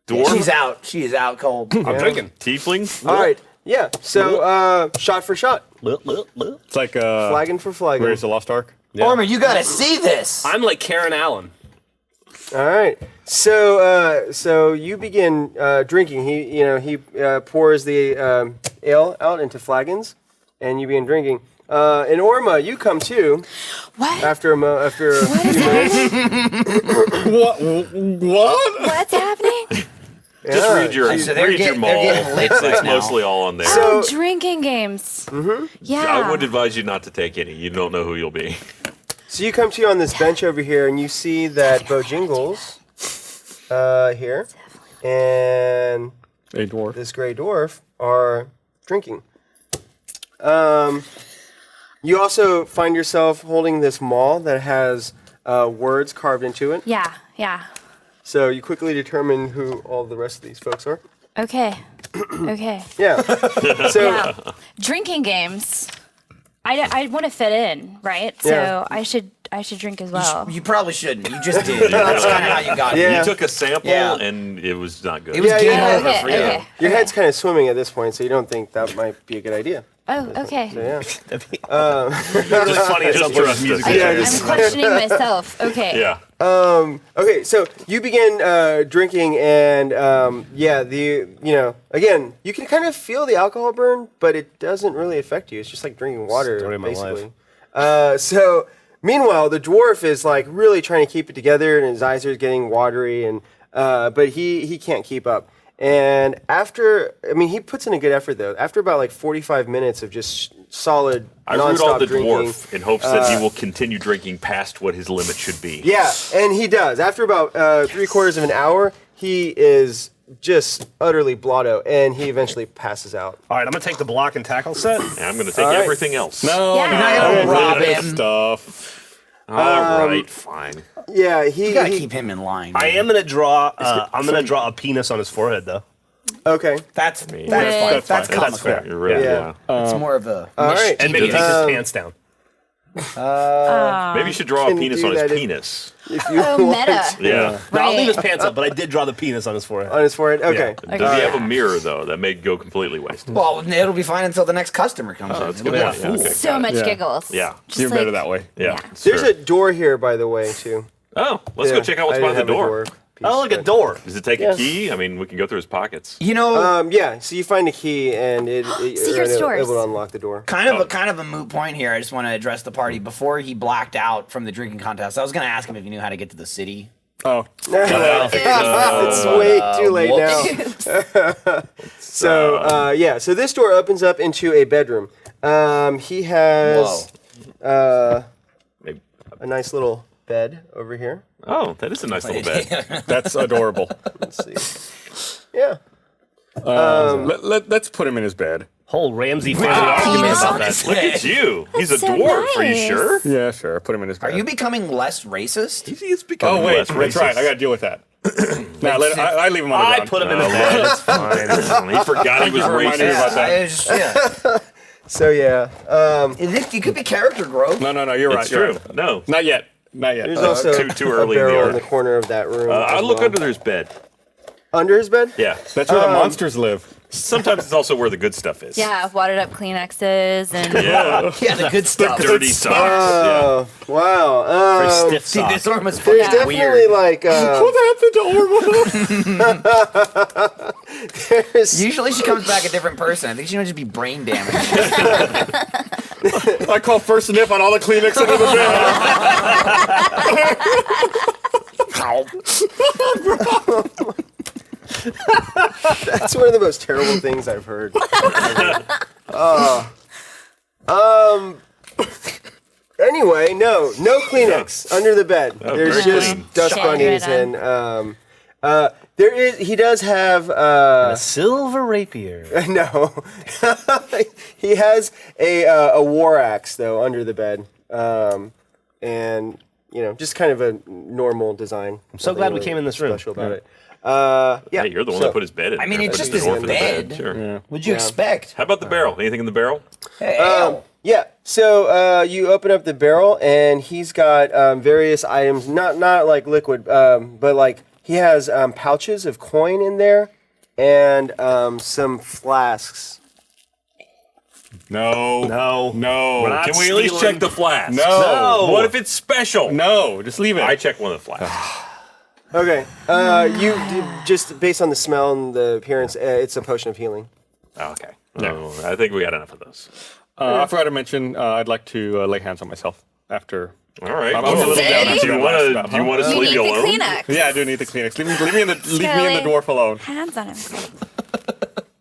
Dwarf? She's out. She is out cold. I'm drinking. Tiefling? All right. Yeah. So shot for shot, It's like flagon for flagon. Where's the Lost Ark? Orma, you gotta see this. I'm like Karen Allen. All right. So you begin drinking. He pours the ale out into flagons, and you begin drinking. And Orma, you come too What? after a few minutes. What? What's happening? Just Yeah, read your, So they're read your getting- maul. they're getting lit It's right now. mostly all on there. So- Drinking games. Mm-hmm. Yeah. I would advise you not to take any. You don't know who you'll be. So you come to on this bench over here, and you see that Bojingles here and A dwarf. this gray dwarf are drinking. You also find yourself holding this maul that has words carved into it. Yeah. Yeah. So you quickly determine who all the rest of these folks are. Okay. Okay. Yeah. So Yeah. Drinking games. I want to fit in, right? Yeah. So I should drink as well. You probably shouldn't. You just did. That's kind of how you got Yeah. here. You took a sample Yeah. and it was not good. It was Yeah, game yeah. over Okay. for you. Okay. your head's kind of swimming at this point, so you don't think that might be a good idea. Oh, okay. So, yeah. Just funny at some Just point. trust Music. us. Yeah, I'm just- questioning myself. Okay. Yeah. Okay, so you begin drinking, and again, you can kind of feel the alcohol burn, but it doesn't really affect you. It's just like drinking water, Story of my basically. So meanwhile, the dwarf is like really trying to keep it together, and his eyes are getting watery, and but he can't keep up. And he puts in a good effort though. After about like 45 minutes of just solid I root all nonstop the drinking. dwarf in hopes that he will continue drinking past what his limit should be. Yeah, and he does. After about 3/4 of an hour, he is just utterly blotto, and he eventually passes out. All right, I'm gonna take the block and tackle set. And I'm going to take All right. everything else. No, Yeah. no, I don't no, rob this him. stuff. All right, fine. Yeah, he. You gotta he- keep him in line. I am gonna draw. I'm gonna draw a penis on his forehead, though. Okay. That's Fine. that's That's comical. fair. You're right. Yeah. Yeah. It's more of a All right. And maybe takes his pants down. Maybe you should draw a Can penis do on his that if- penis. If you Oh, want. meta. Yeah. No, I'll Right. leave his pants up, but I did draw the penis on his forehead. On his forehead. Okay. Does he have a mirror though? That may go completely wasted. well. It'll be fine until the next customer comes Oh, in. that's It'll good. be a Yeah, fool. okay. So much Yeah. giggles. Yeah. Just You're like- better that way. Yeah. Yeah. it's There's fair. a door here, by the way, too. Oh, let's Yeah, go check out what's I behind the didn't have a door. piece, Oh, look, a but- door. Does it take Yeah. a key? I mean, we can go through his pockets. You know, Yeah, so you find a key, and it Secret stores. will unlock the door. kind of a moot point here. I just want to address the party before he blacked out from the drinking contest. I was going to ask him if he knew how to get to the city. Oh, It's way too late now. So this door opens up into a bedroom. He has Maybe- a nice little bed over here. Oh, that is a nice little bed. that's adorable. Let's see. Yeah. Let's put him in his bed. Whole Ramsey family Wow. argument Penis about on that. his Look head. at you. He's a So dwarf. Are you nice. sure? Yeah, sure. Put him in his bed. Are you becoming less racist? He's becoming Oh wait, less that's racist. right. I got to deal with that. No, I leave him on the I ground. put him in the bed. It's fine. He forgot he was for reminding me racist. about that. Yeah. So yeah. It could be character growth. No, you're right. It's You're true. right. No. Not yet. Not yet. There's also too a early in the barrel arc. in the corner of that room. I as look well. under his bed. Under his bed. Yeah. That's where the monsters live. Sometimes it's also where the good stuff is. Yeah, watered up Kleenexes and Yeah. Yeah, the good stuff. Dirty socks. Oh wow. Very stiff See, sock. this arm was There's fucking definitely weird. like What happened to Orma? there's Usually she comes back a different person. I think she might just be brain damaged. I call first nip on all the Kleenex under the bed. That's one of the most terrible things I've heard. Anyway, no Kleenex under the bed. Oh, There's very just clean. dust Shit. bunnies Good. and there is. He does have A silver rapier. no. He has a war axe though under the bed, and just kind of a normal design. I'm so glad we came in this room. Special about it. Yeah. Hey, you're the one so- that put his bed in. I mean, there. it's Put just the his dwarf in the bed. Sure. What'd you expect? How about the barrel? Anything in the barrel? Hey, Yeah. So you open up the barrel, and he's got various items, not like liquid, but like he has pouches of coin in there, and some flasks. No. No. No. We're not Can we at least stealing- check the flask? No. What if it's special? No. Just leave it. I check one of the flasks. Okay. Just based on the smell and the appearance, it's a potion of healing. Oh, okay. No, I think we got enough of those. I forgot to mention. I'd like to lay hands on myself after. All right. I'm a little Say? down Do after you that want last to? map, Do you huh? want to You sleep need you the alone? Kleenex. Yeah, I do need the Kleenex. Leave me in the dwarf alone. Hands on him.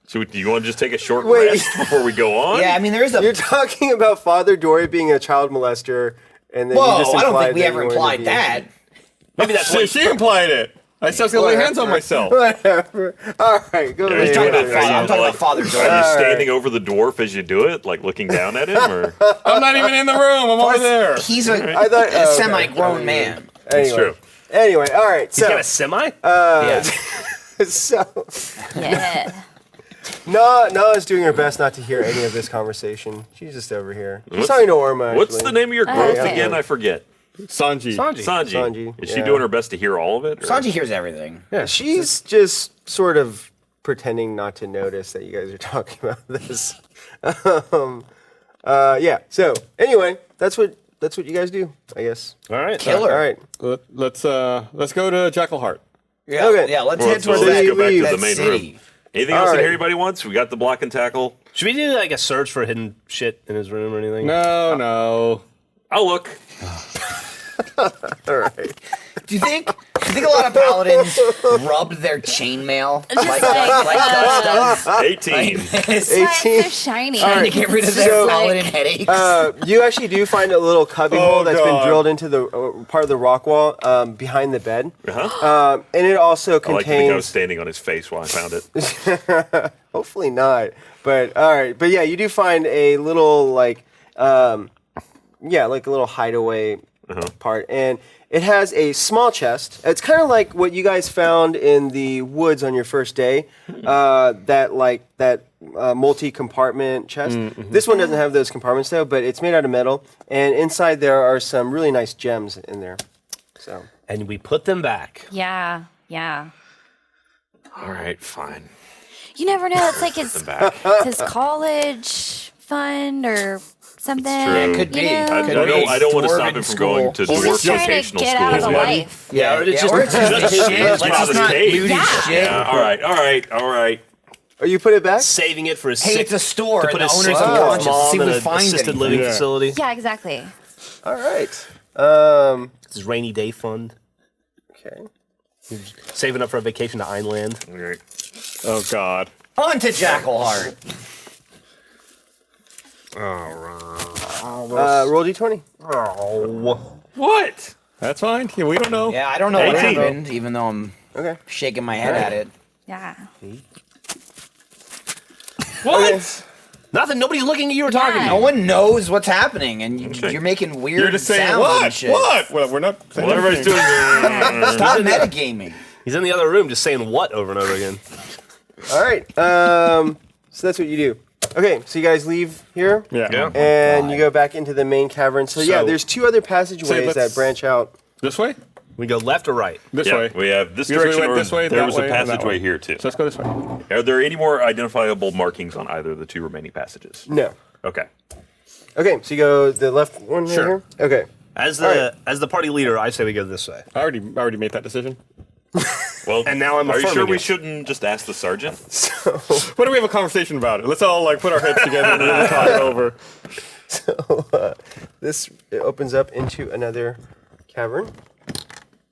So do you want to just take a short Wait. rest before we go on? yeah, I mean, there is a. You're talking about Father Dory being a child molester, and then you Whoa, just I don't implied think we that ever you wanted to implied be- that. Maybe that's She, what she implied it. I said I was gonna lay hands on myself. Whatever. All right, go Are lay you hands doing on it? yourself. I'm talking about Father Dory. Are you All standing over the dwarf as you do it, like looking down at him, or? I'm not even in the room. I'm over there. He's a I thought a okay. semi-grown man. Anyway. true. Anyway, all right. He's got So, a semi? Yeah. so Yeah. Nala is doing her best not to hear any of this conversation. She's just over here. She's What's- talking to Orma. What's actually. the name of your growth okay. again? I forget. Sanji. Sanji. Is she yeah. doing her best to hear all of it? or- Sanji hears everything. Yeah, she's just sort of pretending not to notice that you guys are talking about this. Yeah. So anyway, that's what you guys do, I guess. All right. Killer. All right. Let's go to Jackalheart. Yeah, Okay. yeah, let's Well, head so towards let's that, go back to that the main city. room. Anything All else in right. here anybody wants? We got the block and tackle. Should we do like a search for hidden shit in his room or anything? No. I'll look. All right. Do you think a lot of paladins rubbed their chainmail like Gus does? 18. It's so shiny. Trying to get rid of their So- paladin headaches. You actually do find a little cubby hole that's been God. drilled into the part of the rock wall behind the bed, Uh-huh. and it also I like to think I was contains. standing on his face while I found it. Hopefully not, but all right. But yeah, you do find a little like a little hideaway part, and it has a small chest. It's kind of like what you guys found in the woods on your first day. That multi-compartment chest. This one doesn't have those compartments though, but it's made out of metal, and inside there are some really nice gems in there. So And we put them back. Yeah. All right, fine. You never know. It's like his Back. his college fund or something. true. Could be. You know? I don't want to stop Dwarven him from going to He's dwarf just trying to vocational get school. out of the His money. life. Yeah, or it's just- or it's just Just- his shit. just Let's out just of not his cage. loot his Yeah. shit. Yeah, all right. oh, you put it back? Saving it for his Hey, sick, it's a store, to and put the his owner's sick unconscious. mom See if in we an find assisted anything. living Yeah. facility. Yeah, exactly. All right. It's his rainy day fund. Okay. Saving up for a vacation to Einland. All right. Oh God. On to Jackalheart. Roll d20. What? That's fine. Yeah, we don't know. Yeah, I don't know what 18. happened, even though I'm Okay. shaking my head at it. Yeah. What? Nothing. Nobody's looking at you or talking to No you. one knows what's happening, and Okay. you're making weird You're just saying sounds what? and shit. What? Well, we're not. Saying Well, everybody's anything. doing. Stop metagaming. He's in the other room just saying what over and over again. All right. So that's what you do. Okay, so you guys leave here, Yeah. and you go back into the main cavern. So yeah, So- there's two other passageways let's- that branch out. This way. We go left or right? This Yeah, way. we have this Because we direction. went or this way, there that was way, a and that passageway way. here too. So let's go this way. Are there any more identifiable markings on either of the two remaining passages? No. Okay. Okay, so you go the left one right Sure. here. Okay. As All the party leader, I say we go this way. I already made that decision. Well, And now I'm Are you sure affirming we it. shouldn't just ask the sergeant? Why don't we have a conversation about it? Let's all like put our heads together and really talk it over. This it opens up into another cavern.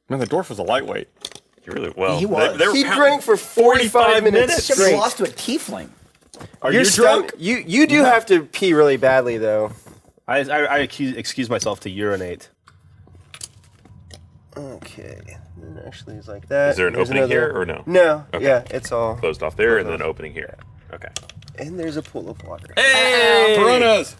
Man, the dwarf was a lightweight. You really well. He was. They were He pounding drank for 45 minutes Should be straight. lost to a tiefling. Are You're you drunk? You do have to pee really badly though. I excuse myself to urinate. Okay. And actually, it's like that. Is there an There's opening here another- or no? No. Okay. Yeah, it's all. Closed off there and then opening here. Okay. And there's a pool of water. Hey! Piranhas!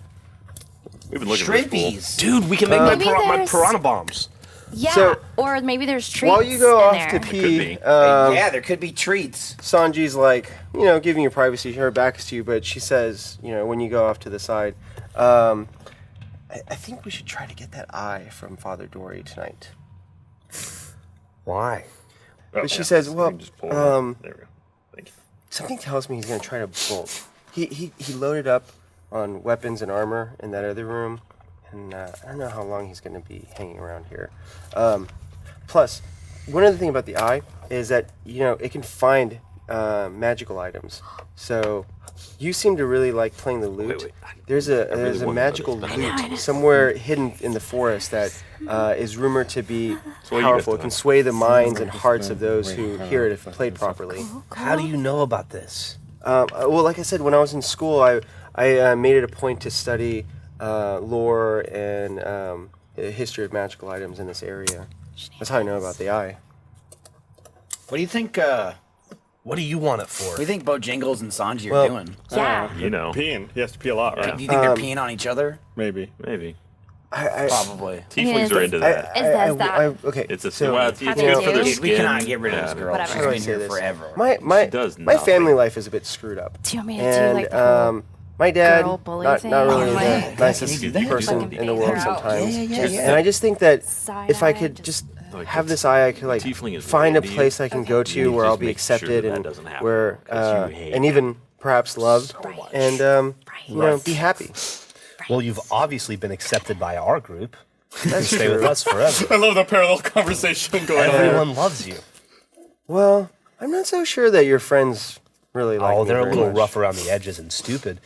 We've been looking for this pool. Shrimpies. Dude, we can make Maybe my there's- piranha bombs. Yeah, So, or maybe there's treats While you go in off there. to pee, be. Yeah, there could be treats. Sanji's like, giving you privacy. Her back is to you, but she says, when you go off to the side, I think we should try to get that eye from Father Dory tonight. Why? But she says, You well, can just pull it up. There we go. Thank you. something tells me he's going to try to bolt. He loaded up on weapons and armor in that other room, and I don't know how long he's going to be hanging around here. Plus, one other thing about the eye is that, it can find magical items. So you seem to really like playing the lute. Wait. There's really a wanna know magical this. lute somewhere hidden in the forest that is rumored to be what you powerful. guys It can thought. sway the minds and hearts of those who hear it if played properly. How do you know about this? Well, like I said, when I was in school, I made it a point to study lore and the history of magical items in this area. That's how I know about the eye. What do you think? What do you want it What for? do you think Bojangles and Sanji are Well, doing? Yeah. You know. Peeing. He has to pee a lot, right? Do you think they're peeing on each other? Maybe. Maybe. Probably. Tieflings are into that. Is that- okay. It's a so, well, it's How good do you for their do? skin. We cannot get rid of this Yeah, girl. Whatever. She's how do I been say here this? forever. My does my nothing. family life is a bit screwed up. Do you want me to do And like the whole my dad, girl bully not thing? really Oh, the yeah. nicest Can you do that? person Fucking in the bang world her out. sometimes. Yeah. And I just think that Side if I eye, could just- just Like, have it's- this eye, I could like Tiefling is find a really place I can go to You where just I'll be make sure accepted that and doesn't happen, where 'cause you hate and even perhaps loved and be happy. Well, you've obviously been accepted by our group. You can That's stay with true. us forever. I love the parallel conversation going on. Everyone loves you. Well, I'm not so sure that your friends really like Oh, me they're a very little much. rough around the edges and stupid,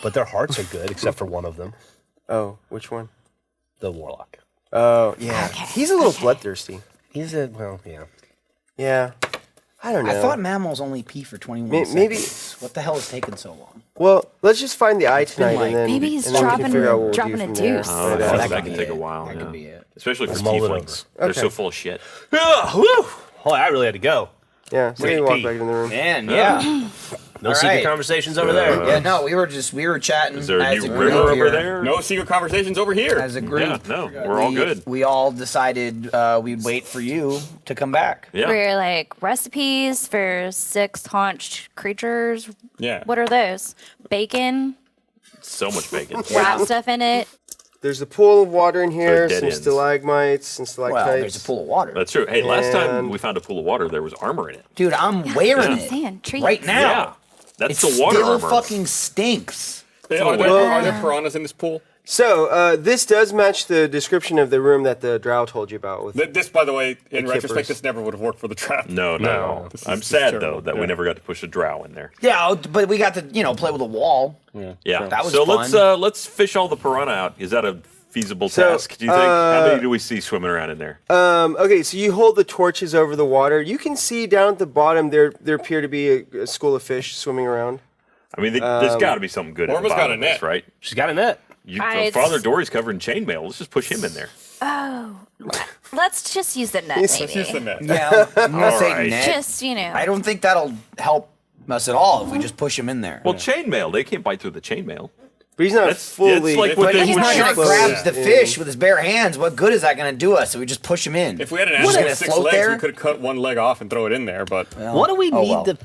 but their hearts are good, except for one of them, Oh, which one? the warlock. Oh, yeah. He's a little bloodthirsty. He's a yeah. Yeah. I don't know. I thought mammals only pee for 21 Maybe- seconds. What the hell is taking so long? Well, let's just find the eye tonight like- and then Maybe he's and then we can dropping- figure out what we'll dropping do a from there. deuce. Oh, But, yeah, that that could can be take a it. while. That yeah. could be it. Especially for Mulligans. tieflings. They're Okay. so full of shit. Whew. Oh, I really had to go. yeah, so Wait, we walk pee. back in the room. Man, yeah. No All secret right. conversations over there. Yeah, no, we were chatting. Is there a as new group river over here. there? No secret conversations over here. As a group. Yeah, no, we're all good. We all decided we'd wait for you to come back. Yeah. We're like recipes for six-haunched creatures. Yeah. What are those? Bacon, So much bacon. wrap stuff in it. There's a pool of water in here, dead some ends. stalagmites and Well, stalactites. there's a pool of water. That's true. Hey, last time And- we found a pool of water, there was armor in it. Dude, I'm wearing I'm it saying, treats. right now. Yeah. That's It the water still armor. fucking stinks. Hey, are there piranhas in this pool? So, this does match the description of the room that the drow told you about. With This, by the way, in The retrospect, kippers. this never would have worked for the trap. No. This is- I'm this is sad, terrible. though, that we Yeah. never got to push a drow in there. Yeah, but we got to, play with a wall. Yeah. That was so fun. let's fish all the piranha out. Is that a feasible So, task, do you think? How many do we see swimming around in there? okay, so you hold the torches over the water. You can see down at the bottom there appear to be a school of fish swimming around. I mean, there's got to be something good at the Orma's got bottom a of this, net. right? She's got a net. Father Dory's covered in chainmail. Let's just push him in there. Let's just use the net, Yes, maybe. Here's the net. Yeah, I'm gonna All say right. net. Just, I don't think that'll help us at all if we just push him in there. Well, chainmail. They can't bite through the chainmail. But he's not That's fully. like what but they he's would not gonna sharks. grab Yeah. the fish with his bare hands. What good is that gonna do us? So we just push him in. If we had an What, animal gonna with 6 float legs, there? we could have cut one leg off and throw it in there, but... What do we need well. to?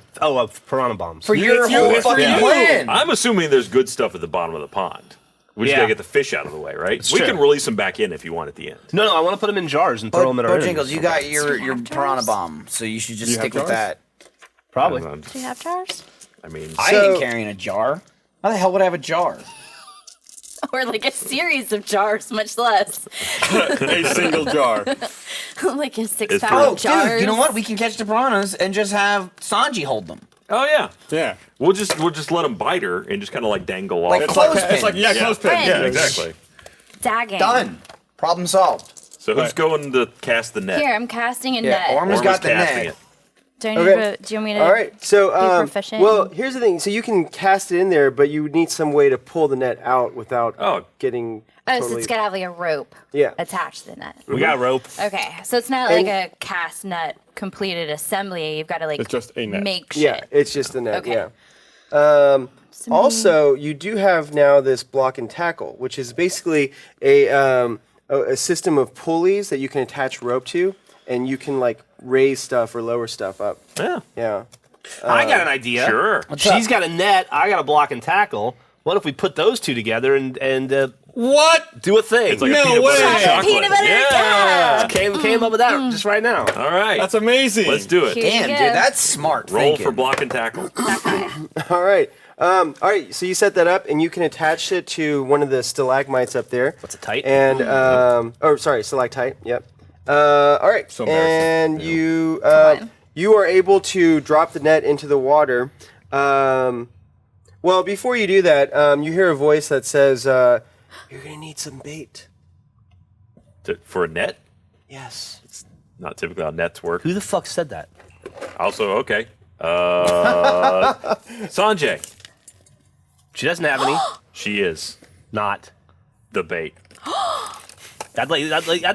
Piranha bombs. For your It's you, whole it's for fucking you. plan. I'm assuming there's good stuff at the bottom of the pond. We just Yeah. gotta get the fish out of the way, right? We true. can release them back in if you want at the end. No, I want to put them in jars and throw them at our Bojangles, enemies. you got your have piranha jars? bomb, so you should just You have stick with jars? that. Probably. And, Do you have jars? I mean, I So- ain't carrying a jar. How the hell would I have a jar? Or like a series of jars, much less. a single jar. Like a It's six-pack pretty- Oh, of jars. dude, you know what? We can catch the piranhas and just have Sanji hold them. oh yeah, Yeah. we'll just let them bite her and just kind of like dangle off. Like It's like, Clothespins. it's like, yeah, clothespin. Yeah, Fringe. exactly. Dagging. Done. Problem solved. So who's going to cast the net? Here, I'm casting a Yeah, net. Orma's Orma's got the casting net. Do I need Okay. to? Do you want me to? All right. So, proficient? well, here's the thing. So you can cast it in there, but you would need some way to pull the net out without getting. Oh, so totally... it's gotta have like a rope. Yeah. Attached to the net. We got rope. Okay, so it's not like a cast net completed assembly. You've got to like It's just a net. make shit. Yeah, it's just a net. Okay. Yeah. Also, you do have now this block and tackle, which is basically a system of pulleys that you can attach rope to, and you can like raise stuff or lower stuff up. Yeah. Yeah. I got an idea. Sure. She's got a net. I got a block and tackle. What if we put those two together and What? do a thing? It's like No a peanut butter way. and chocolate. Peanut butter and yeah. Came up with that just right now. All right. That's amazing. Let's do it. Here you Damn, go. dude, that's smart Roll thinking. for block and tackle. All right. All right. So you set that up, and you can attach it to one of the stalagmites up there. What's a tight? And stalactite. Yep. All right. So embarrassing. And you are able to drop the net into the water. Well, before you do that, you hear a voice that says, "You're gonna need some bait." For a net? Yes. Not typically how nets work. Who the fuck said that? Also, okay. Sanjay. She doesn't have any. She is Not. the bait. I'd like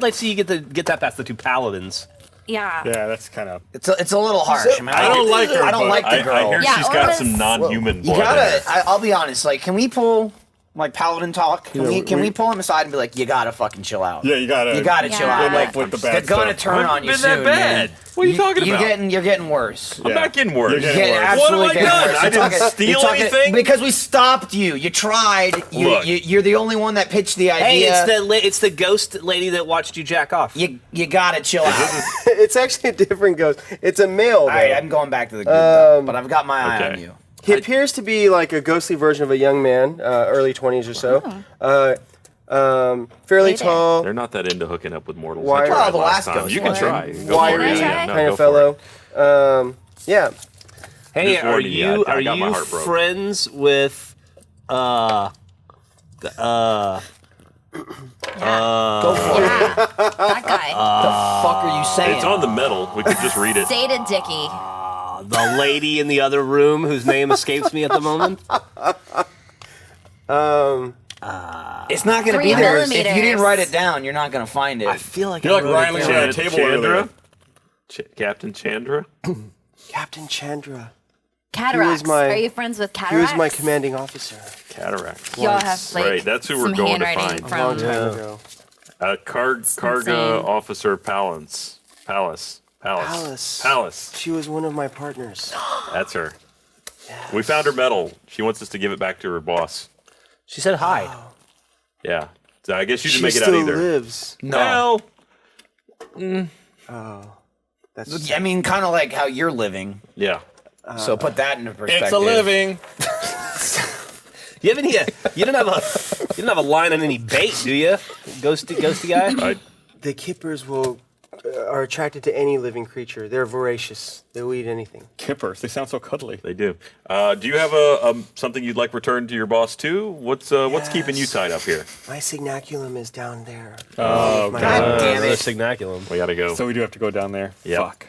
to see you get that past the two paladins. Yeah. Yeah, that's kind of. It's a little harsh. I, mean, I don't like her, I don't but like the girl. I hear Yeah, she's got Orma's- some non-human You blood in gotta. her. I'll be honest. Like, can we pull like paladin talk? Can we pull him aside and be like, you gotta fucking chill out. Yeah, you gotta. chill Yeah. out. Good Like, luck with the they're bad gonna stuff. turn on you Been soon, that bad? man. What are you talking about? You're getting worse. I'm not getting worse. You're getting Getting worse. absolutely What have I getting done? worse. I You're didn't talking- steal you're talking- anything? because we stopped you. You tried. Look. You're the only one that pitched the Hey, idea. it's the ghost lady that watched you jack off. You gotta chill out. It's actually a different ghost. It's a male. All right, though. I'm going back to the group, though, but I've got my eye Okay. on you. He appears to be like a ghostly version of a young man, early 20s or so. Fairly Hey there. tall, They're not that into hooking up with mortals. Why- I tried Oh, the last time. ghost You can was. try. Go wiry for it. try? No, kind go of for it. fellow. Yeah. Hey, Just are warning you, you I got my heart broke. friends with Go for it. That guy. The fuck are you saying? It's on the metal. We could just read it. Zeta Dicky. the lady in the other room whose name escapes me at the moment? It's not gonna 3 be there. If millimeters. you didn't write it down, you're not gonna find it. I feel like You're I like wrote it Riley down. at a table earlier. Captain Chandra? Captain Chandra. Cataracts. my- Are you friends with He cataracts? was my commanding officer Cataracts. Y'all have like Right, that's who we're some going to handwriting find. a long from. time ago. Karga insane. Officer Palace. Palace. She was one of my partners. That's her. We found her medal. She wants us to give it back to her boss. She said hi. Yeah. So I guess you She didn't make it still out either. lives. No. Well, That's I mean, kind of like how you're living. yeah. So put that into perspective. It's a living. You have any? You don't have a line on any bait, do you? Ghosty guy. the kippers are attracted to any living creature. They're voracious. They'll eat anything. Kippers. They sound so cuddly. They do. Do you have a something you'd like returned to your boss too? What's keeping you tied up here? My signaculum is down there. Oh, My God. God damn The it. signaculum. We gotta go. So we do have to go down there. Yep. Fuck.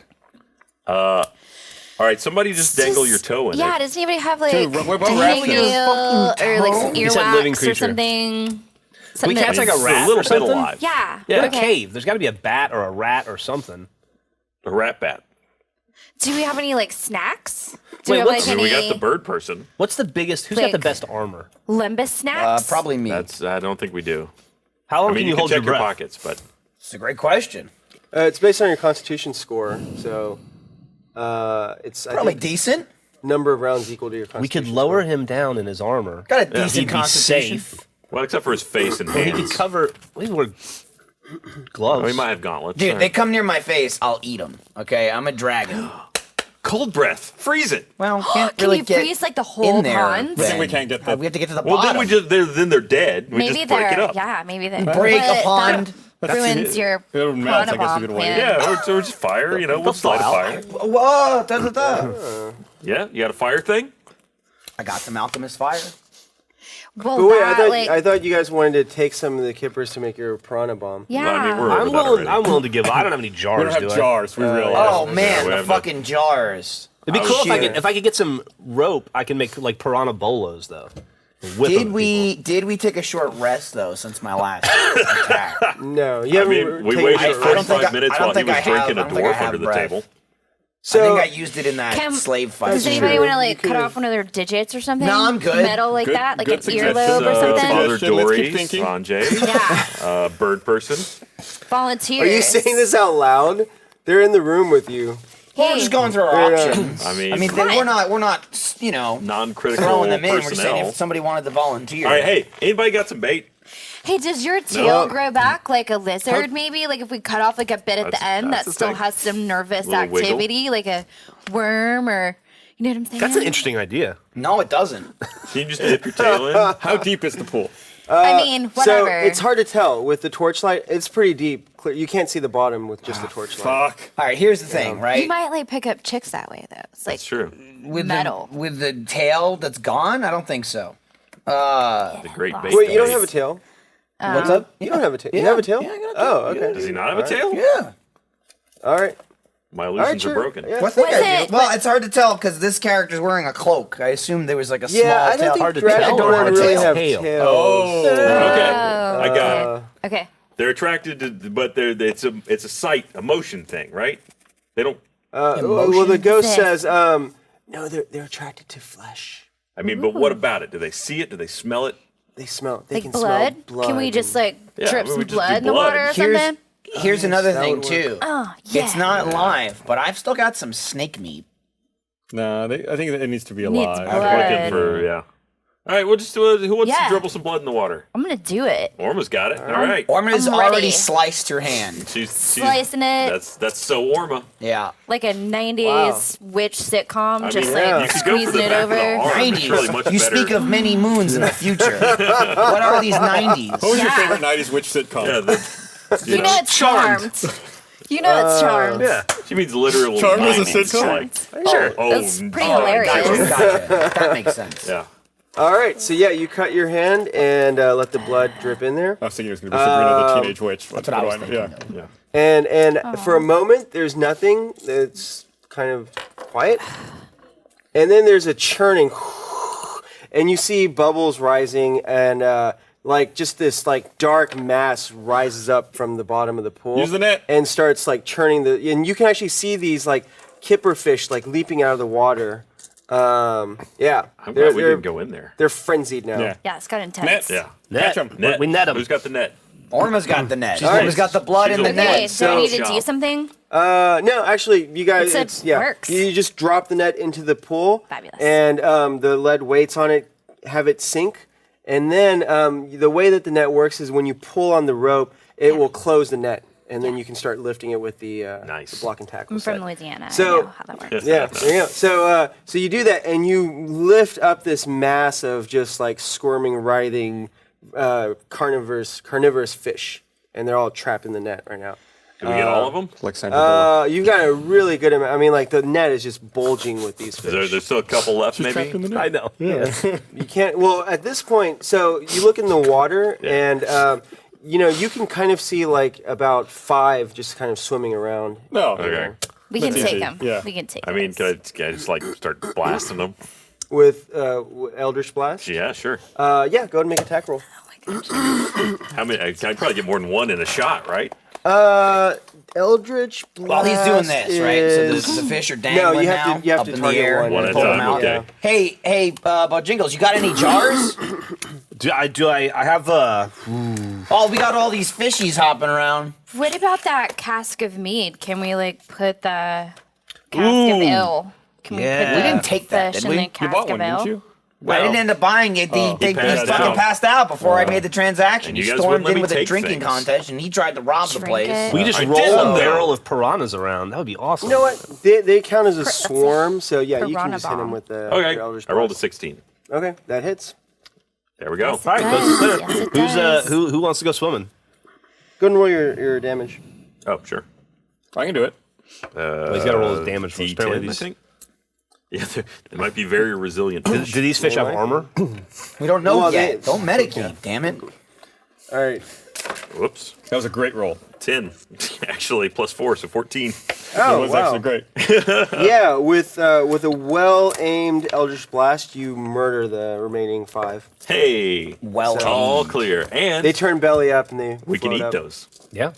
All right, somebody just dangle your toe in Yeah, it. does anybody have like Dude, what a happened to your hangnail or like some He said living earwax or creature. something? We Something catch like that's- a rat a little or bit something? alive. Yeah. Yeah, a Okay. cave. There's got to be a bat or a rat or something. A rat bat. Do we have any like snacks? Do Wait, we have what's- like We got any the bird person. What's the biggest? Who's got the Like- best armor? Limbus snacks? Probably me. I don't think we do. How long I mean, can you you can hold check your your breath? pockets, but It's a great question. It's based on your constitution score, so it's I Probably think, decent. number of rounds equal to your We constitution. could lower him down in his armor. Got a decent He'd be constitution. safe. well, except for his face and He hands. could cover. We were gloves. We might have gauntlets. Dude, they come near my face, I'll eat them. Okay, I'm a dragon. cold breath. Freeze it. Well, can't Can really you get freeze like the whole in there. pond? I think we can't get that. We have to get to the Well, bottom. then they're dead. We Maybe just break it they're, up. yeah, maybe they break a but pond. that ruins your It would melt, I guess, if you Ponabomb wait. plan. Yeah, or just fire. You know, we'll slide a fire. Whoa, da, da, da. Yeah, you got a fire thing. I got some alchemist fire. Well, But wait, that, I thought you guys wanted to take some of the kippers to make your piranha bomb. yeah. Well, I mean, we're over I'm that willing. already. I'm willing to give. I don't have any We jars. don't have do I? jars. We realize. Oh man, we the have no- fucking jars. It'd be Oh, cool shit. if I could get some rope. I can make like piranha bolos though. Whip 'em at Did we take a short rest though since my last attack? No, you I haven't mean, we taken waited a short I don't rest. think 45 minutes I don't while he think I was have- drinking I a don't think I dwarf have under the breath. table. I think So I used it in that Can- slave fight. Does That's anybody true. want to like You cut could've- off one of their digits or something? No, I'm good. Metal like Good- that, like good an suggestion. earlobe or Good something. Father Let's keep Dory, thinking. Sanjay, Yeah. bird person. Volunteers. are you saying this out loud? They're in the room with you. Well, we're just going through our Yeah. options. I mean, we're not, non-critical throwing them in. We're personnel. just saying if somebody wanted to volunteer. All right, hey, anybody got some bait? Hey, does your tail No. grow back like a lizard? Maybe like if we cut off like a bit at the That's- end that's that the still thing. has some nervous Little wiggle. activity, like a worm or you know what I'm saying? That's an interesting idea. No, it doesn't. Can you just dip your tail in? How deep is the pool? I mean, whatever. So it's hard to tell with the torchlight. It's pretty deep. You can't see the bottom with just the torchlight. Fuck. All right, here's the thing, You right? might like pick up chicks that way though. It's like That's true. With metal. with the tail that's gone, I don't think so. The great bait. Wait, you don't bait. have a tail? What's up? You don't have a tail. You have a tail? Yeah, I got a tail. Oh, okay. Does he not have a tail? Yeah. All right. My All right, illusions sure. are broken. Yeah. Well, I think Was I do. it- Well, it's hard to tell because this character's wearing a cloak. I assume there was like a small Yeah, I tail. don't think Hard to dragon tell or hard to really tell? have Tail. tails. Oh, okay. I got it. okay. They're attracted to, but it's a sight, emotion thing, right? They don't. Well, the ghost This. says, no, they're attracted to flesh. I mean, but what about it? Do they see it? Do they smell it? They smell it. They Like can blood? smell blood. Can we just like Yeah, drip I mean, some we just do blood in the blood. water or Here's something? here's another that thing would work. too. Oh, yeah. It's not live, but I've still got some snake meat. No, I think it needs to be Needs alive. blood. I'm looking for yeah. All right, we'll just who wants Yeah. to dribble some blood in the water? I'm gonna do it. Orma's got it. All right. Orma's I'm ready. already sliced her hand. She's Slicing it. That's so Orma. Yeah. Like a 90s witch sitcom, I just mean, yeah. like you could go for squeezing the it back of the over. arm. It's 90s. really much You better. speak of many moons in the future. What are these 90s? What was your Yeah. favorite 90s witch sitcom? Yeah, You know it's charmed. You know it's charmed. Yeah. she means literal. Charmed was a 90s, sitcom? like- Sure. Oh, That's pretty oh, hilarious. Gotcha. That makes sense. Yeah. All right, so yeah, you cut your hand and let the blood drip in there. I was thinking it was going to be Sabrina the Teenage Witch. That's what I was do thinking. Yeah. And for a moment, there's nothing. It's kind of quiet. And then there's a churning, and you see bubbles rising, and like just this like dark mass rises up from the bottom of the pool. Use the net. And starts like churning and you can actually see these like kipper fish like leaping out of the water. Yeah. I'm glad we didn't go in there. They're frenzied now. Yeah. Yeah, it's got intense. Net. Yeah. Catch 'em. Net. We net 'em. Who's got the net? Orma's got the net. right. Orma's got the blood She's in the a Okay, net. so I need to Shop. do something? No, actually, you guys, It said it's yeah. works. You just drop the net into the pool, Fabulous. and the lead weights on it have it sink, and then the way that the net works is when you pull on the rope, it will close the net, and then you can start lifting it with the Nice. the block and tackle. I'm set. from Louisiana. So- I know how that works. Yeah, there you go. So you do that, and you lift up this mass of just like squirming, writhing, carnivorous fish, and they're all trapped in the net right now. Did we get all of them? Like Sandra Bullock. You've got a really good amount. I mean, like the net is just bulging with these fish. There's still a couple left, She's trapped in maybe. the net. I know. You can't. Well, at this point, so you look in the water, and you can kind of see like about 5 just kind of swimming around. No. Okay. We can That's take easy. them. Yeah. We can take I mean, those. can I just like start blasting them? With Eldritch Blast. Yeah, sure. Yeah, go ahead and make an attack roll. How many? I probably get more than one in a shot, right? Eldritch Blast. While he's doing this, right? So is- the fish are dangling you have now, to- you have up to in the target air. one. One Yeah. at a Pull them time. out. Okay. Hey, Bojingles, you got any jars? I have Oh, we got all these fishies hopping around. What about that cask of mead? Can we like put the cask of ale? Can we Yeah. put We the didn't take that, fish did in we? the You cask You bought of one, ale? didn't you? I didn't end up buying it. He passed fucking out. passed out before I made the transaction. And He you guys stormed wouldn't let in me with a take drinking things. contest, and he tried to rob the Drink place. it. we just I roll did, a though. barrel of piranhas around. That would be awesome. You know what? They count as a That's swarm, so yeah, you can Piranha just hit him bomb. with the Okay. your Eldritch I rolled a Blast. 16. Okay, that hits. There we go. All right, does. let's Yes, it who's does. who wants to go swimming? Go and roll your damage. Oh, sure. I can do it. Well, he's got to roll his damage first. Apparently D10, I these- think. Yeah, they might be very resilient Do fish. these fish have armor? We don't know Well, yet. they- Don't medicate, damn it. All right. Whoops. That was a great roll. 10. Actually, +4, so 14. Oh, It was wow. actually great. Yeah, with a well-aimed Eldritch Blast, you murder the remaining 5. Hey. Well, So- All clear. And They turn belly up and they we can float eat up. those. Yeah.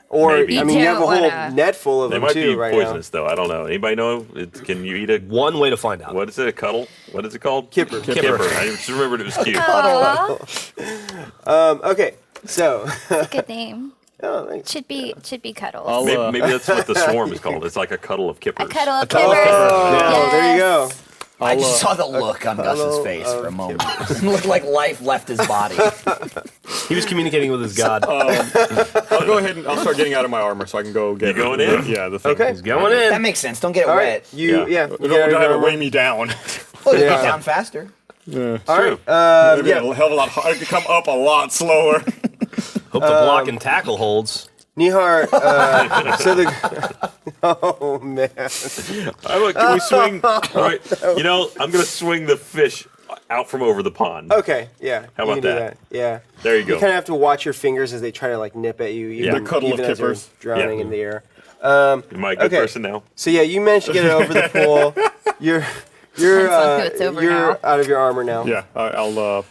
Or Maybe. I mean, you have a You whole don't wanna- net full of They them might too be right poisonous, though. I don't know. Anybody know? Can you eat a... One way to find out. What is it? A cuddle? What is it called? Kipper. Kipper. I just remembered it was cute. Aw, Okay, so good name. oh, thanks. Should be Cuddles. I'll, Maybe that's what the swarm is called. It's like a cuddle of kippers. a cuddle of Oh, kippers. there you go. I just saw the look on Gus's face for a moment. It looked like life left his body. He was communicating with his god. I'll go ahead and I'll start getting out of my armor so I can go get. You going in? Yeah, the thing. Okay. He's going That in. makes sense. Don't get it All wet. right, you yeah. Don't you get out of have your it armor. weigh me down. Well, it Yeah. goes down faster. All right, It'd be yeah. a hell of a lot harder to come up a lot slower. Hope the block and tackle holds. Nihar, so the oh man, Can we swing? Right, you know, I'm going to swing the fish out from over the pond. okay, yeah. How you about can do that? Yeah, There you you go. kind of have to watch your fingers as they try to like nip at you. Even, The cuddle of even as they're kippers. drowning Yeah. in the air. Am I a good okay. person now? So yeah, you managed to get it over the pool. You're Depends on who it's over you're now. out of your armor now. Yeah, I'll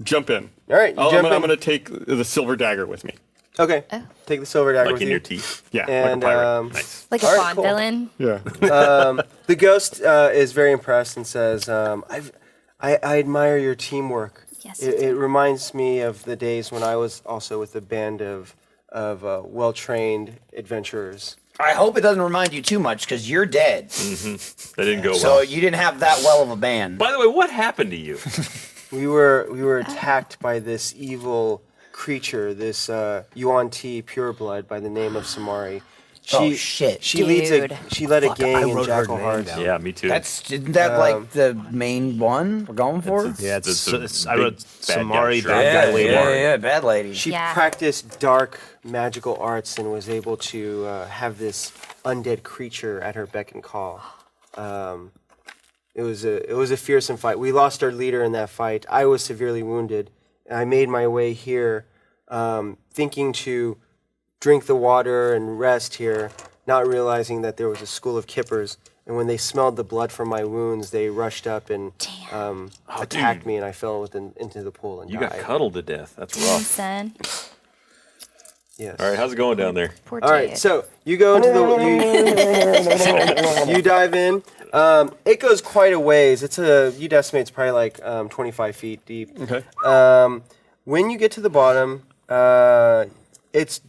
jump in. All right, you I'm jump in. going to take the silver dagger with me. Okay, take the silver dagger Like with in you. your teeth? Yeah, And, like a pirate. Nice. Like a All right, Bond cool. villain. Yeah. The ghost is very impressed and says, I admire your teamwork. Yes, It reminds me of the days when I was also with a band of well-trained adventurers. I hope it doesn't remind you too much because you're dead. That didn't go So well. you didn't have that well of a band. By the way, what happened to you? We were attacked by this evil creature, this Yuan-Ti pureblood by the name of Samari. Oh, shit. She leads Dude. she led a gang in wrote her Jackal name Hearts. down. Yeah, me too. Isn't that like the main one we're going for? Yeah, It's a I big wrote bad guy Samari, shirt. bad guy lady. yeah, bad lady. She Yeah. practiced dark magical arts and was able to have this undead creature at her beck and call. It was a fearsome fight. We lost our leader in that fight. I was severely wounded. I made my way here, thinking to drink the water and rest here, not realizing that there was a school of kippers. And when they smelled the blood from my wounds, they rushed up and attacked dude. me, and I fell into the pool and You died. got cuddled to death. That's rough. Son. Yes. All right, how's it going down there? Poor All right, dude. so you go into the you dive in. It goes quite a ways. You'd estimate it's probably like 25 feet deep. Okay. When you get to the bottom, it's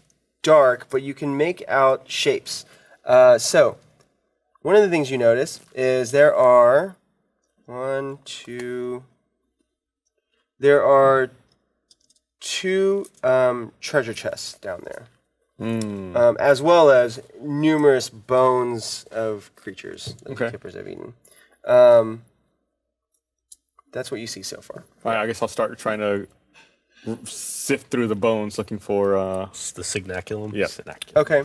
dark, but you can make out shapes. So one of the things you notice is there are two treasure chests down there. As well as numerous bones of creatures that the Okay. kippers have eaten. That's what you see so far. All right, I guess I'll start trying to sift through the bones looking for. It's the signaculum. Yeah. Okay.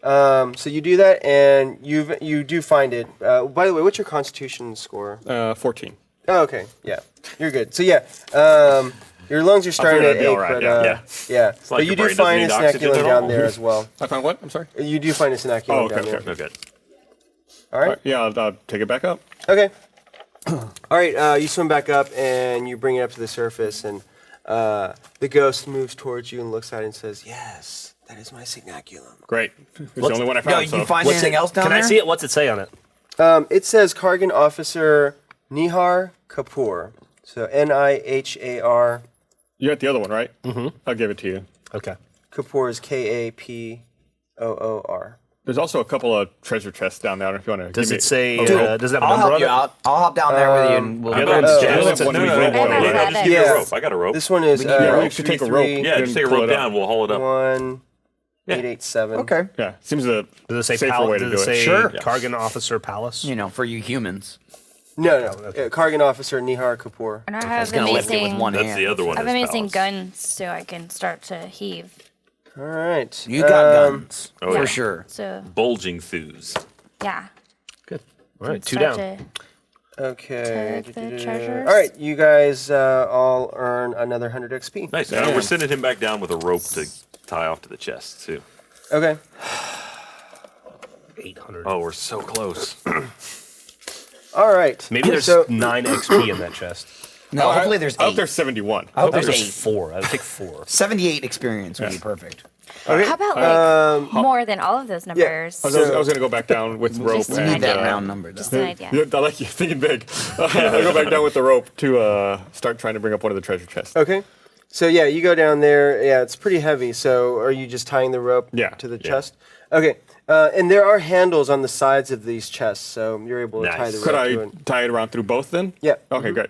So you do that, and you do find it. By the way, what's your Constitution score? 14. Oh, okay. Yeah, you're good. So yeah, your lungs are starting to figured I'd be ache, all right, but yeah. yeah. like But you your do brain find a doesn't need oxygen synaculum at down all. there as well. I found what? I'm sorry. You do find a synaculum Oh, okay, down there. okay. Oh, good. All right. Yeah, I'll take it back up. Okay. All right, you swim back up and you bring it up to the surface, and the ghost moves towards you and looks at it and says, "Yes, that is my signaculum." Great. It's the only one I Yo, found. you so. find What's anything it- else down Can there? I see it? What's it say on it? It says Kargan Officer Nihar Kapoor. So Nihar. You got the other one, right? Mm-hmm. I'll give it to you. Okay. Kapoor is Kapoor. There's also a couple of treasure chests down there. If you want to. Does give it say? me- Does it have a I'll number help on you it? out. I'll hop down there with you and we'll Yeah, go. that's- yeah, yeah, that's no, one no, we no, rolled no, for. no, I no, have just give me a it. rope. I got a rope. This one is Yeah, we should take a rope. 1, Yeah, just take a rope down. We'll haul it up. 887. Okay. Yeah, seems a Does it say safer palace? way to Does do it it. say Sure. Kargan Officer Palace? You know, for you humans. No. Kargan Officer Nihar Kapoor. And I I have was gonna lift it with amazing. one That's hand. the other one. I have is amazing palace. guns, so I can start to heave. All right. You got guns Oh, for yeah. sure. So Bulging thews. yeah. All right, 2 Start down. Okay. Take the treasures. All right, you guys all earn another 100 XP. Nice. We're sending him back down with a rope to tie off to the chest too. Okay. 800. Oh, we're so close. All right. Maybe there's so, 9 XP in that chest. No, hopefully there's I hope 8. there's 71. I hope There's there's 8. 8. 4. I would take 4. 78 experience would be perfect. How about like more than all of those numbers? I was going to go back down with rope. Just We an need and, that idea. round number, though. Just an idea. Yeah, I like you thinking big. I'll go back down with the rope to start trying to bring up one of the treasure chests. Okay. So yeah, you go down there. Yeah, it's pretty heavy. So are you just tying the rope to the chest? Okay. And there are handles on the sides of these chests, so you're able to tie the rope Could to I it. tie it around through both then? Yeah. Okay, great.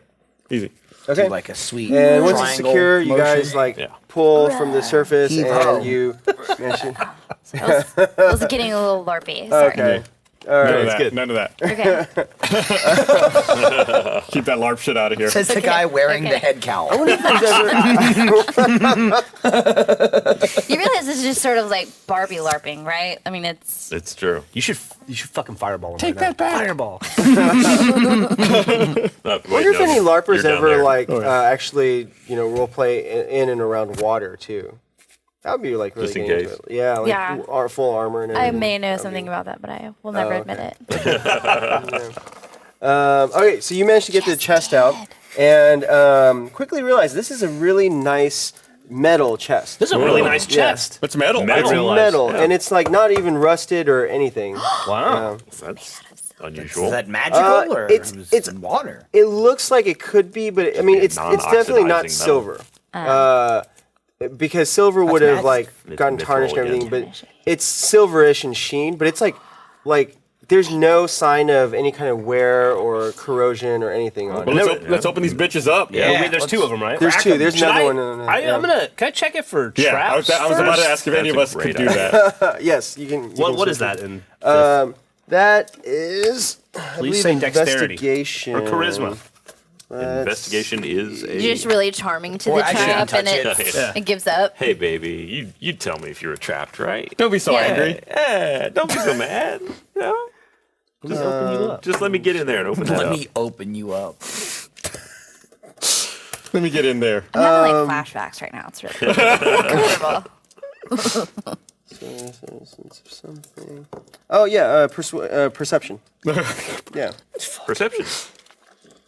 Easy. Okay. Do like a sweet And once it's triangle secure, you guys motion. pull from the surface Heave-ho. and you. I was getting a little larpy. Sorry. Okay. All None right. of that. good. None of that. Okay. Keep that LARP shit out of here. Says the guy wearing the head cowl. You realize this is just sort of like Barbie LARPing, right? I mean, it's It's true. You should fucking fireball him. Take that back. Fireball. I wonder if any LARPers ever actually role play in and around water too. That would be like really Just in getting case. into it. Yeah, like Yeah. full armor and I everything. may know something about that, but I will never admit it. Okay, so you managed to get the chest out and quickly realize this is a really nice metal chest. This is a really nice chest. It's metal. Metal. It's metal, and it's like not even rusted or anything. Wow. That's unusual. Is that magical or it's in water? It looks like it could be, but I mean, it's definitely not non-oxidizing silver. Because silver would have like It's gotten mithril tarnished and everything, again. but it's silverish in sheen. But it's like there's no sign of any kind of wear or corrosion or anything on Well, it. let's open these bitches up. Yeah, wait, there's 2 of them, right? There's 2. There's Should another I, one. I'm gonna. Can I check it for Yeah, traps? I was about to first? ask if any of That's us a could great do that. Yes, you can. What is that in? That is, I Please believe, say dexterity investigation or charisma. Investigation is a. You're just really charming to Or the I shouldn't trap, and touch it gives up. Hey, baby, you tell me if you were trapped, right? Don't be so Yeah. angry. Don't be so mad. No. Just open you up. Just let me get in there and open that Let up. me open you up. Let me get in there. I'm having like flashbacks right now. It's really comfortable. something? Oh yeah, perception. Yeah. Perception.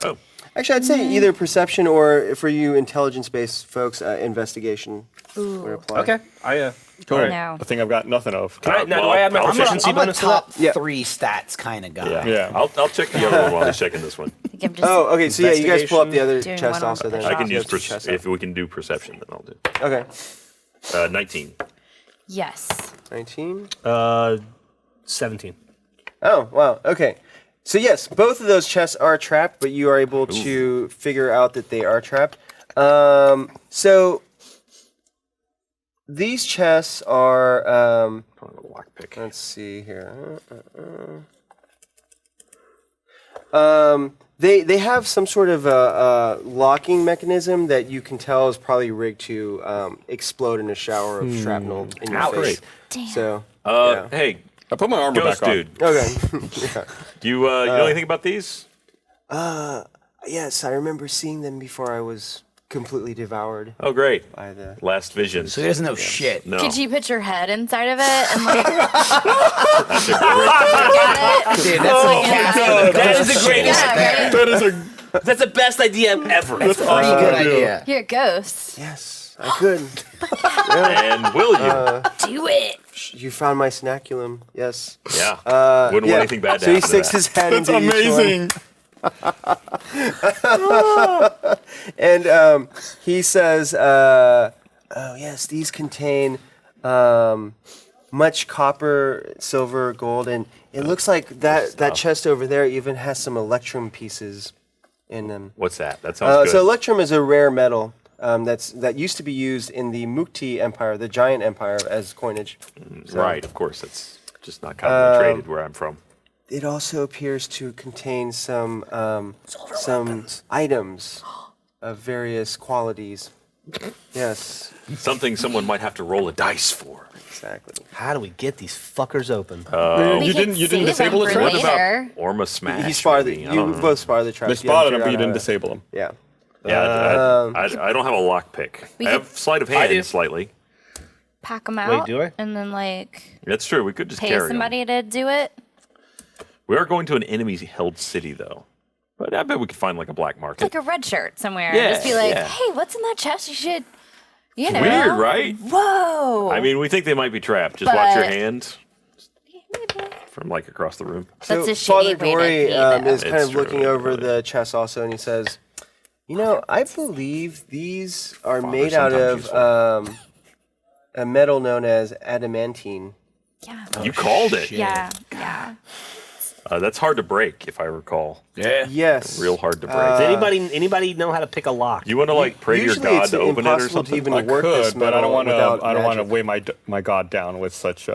Oh, Actually, I'd say either perception or, for you intelligence-based folks, investigation would apply. Okay. I Cool. No. A thing I've got nothing of. Can I, now, do well, I add my I'm a- proficiency I'm a bonus to that? top Yeah. 3 stats kind of guy. yeah. Yeah. I'll check the other one while he's checking this one. I think I'm just Oh, okay. So yeah, you guys pull up the other Doing chest one on also. the Then I can shop. use Just chest if we can do perception, then I'll do. Okay. 19. yes. 19. 17. Oh wow. Okay. So yes, both of those chests are trapped, but you are able to figure out that they are trapped. So these chests are. Lockpick. Let's see here. They have some sort of a locking mechanism that you can tell is probably rigged to explode in a shower of shrapnel in your face. Damn. So Hey, I put my armor ghost back on. dude, okay. you know anything about these? Yes, I remember seeing them before I was completely devoured Oh, great. by the. Last vision. So he doesn't know shit. No. Could you put your head inside of it and like That's a great got it? Dude, that's a cast for the That ghost is a great shit. Yeah, right? That is a That's the best idea ever. Pretty good idea. You're a ghost. Yes, I could. And will you? Do it. You found my snaculum. Yes. Yeah. Wouldn't want anything bad to So he happen to sticks that. his head That's into each one. amazing. And he says, "Oh yes, these contain much copper, silver, gold, and it looks like that chest over there even has some electrum pieces in them. What's that? That sounds good. So electrum is a rare metal that used to be used in the Mukti Empire, the giant empire, as coinage. Right, of course. That's just not commonly traded where I'm from. It also appears to contain some items of various qualities. Yes, Something someone might have to roll a dice for. exactly. How do we get these fuckers open? We You could didn't save disable them it? for What later. Orma smash. He spotted maybe. it. I You don't know. both spotted the traps. They spotted him, but you didn't disable him. Yeah. Yeah, I don't have a lock pick. We I could- have sleight of do. hand slightly. Pack them out. do I? And then like That's true. We could just pay carry 'em. somebody to do it. We are going to an enemy-held city, though. But I bet we could find like a black market. Like a red shirt somewhere. Yeah, Just be like, yeah. hey, what's in that chest? You should, you know. Weird, right? Whoa. I mean, we think they might be trapped. Just watch your But- hand from like across the room. That's a Father shitty way Dory to be, though. is kind It's of looking true, over really. the chest also, and he says, "You know, I believe these are Father made out sometimes of useful. a metal known as adamantine." Yeah. You called it. Yeah. Yeah. That's hard to break, if I recall. Yeah. Yes. Real hard to break. Does anybody know how to pick a lock? you want to like pray to your Usually God it's to open it or impossible to something? even I work this could, but I don't metal want to. without I don't want to magic. weigh my god down with such.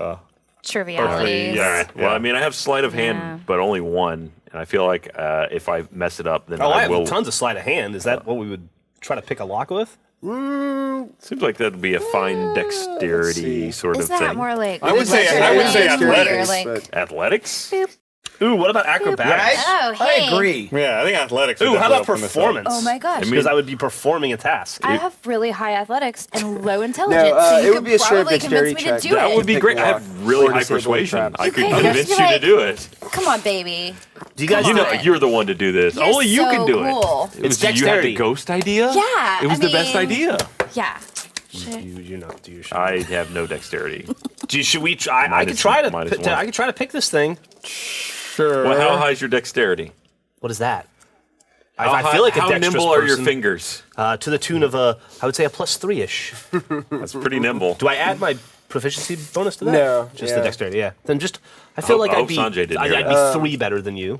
Trivialities. Yeah. Well, I mean, I have sleight of hand, Yeah. but only one, and I feel like if I mess it up, then Oh, I I have will. tons of sleight of hand. Is that what we would try to pick a lock with? Seems like that'd be a fine dexterity sort Is of that thing. more like? I would say athletics, Like, but Athletics? Ooh, what about acrobatics? Oh, I hey. agree. Yeah, I think athletics. would Ooh, how definitely about open this up. performance? Oh my gosh. Because I would be performing a task. I have really high athletics and low intelligence, No, so it you would could be a straight probably convince dexterity me check. to do That it. would be Pick great. I lock have really or high disable persuasion. traps. I could Okay, convince just you be to like- do it. Come on, baby. Do you guys You know, on. you're the one to do this. You're Only you so can do cool. it. It was It's you had the dexterity. ghost idea? Yeah, It was I the best mean- idea. Yeah. you know? Do you? I have no dexterity. Should we try? I Mine could is- try to. mine is one. I could try to pick this thing. Sure. Well, how high is your dexterity? What is that? How I feel like a how dexterous nimble are your person. fingers? To the tune of I would say a +3-ish. That's pretty nimble. Do I add my proficiency bonus to that? No, Just yeah. the dexterity. Yeah. Then just I feel like I I'd hope be Sanjay didn't I'd, hear I'd be 3 better than you.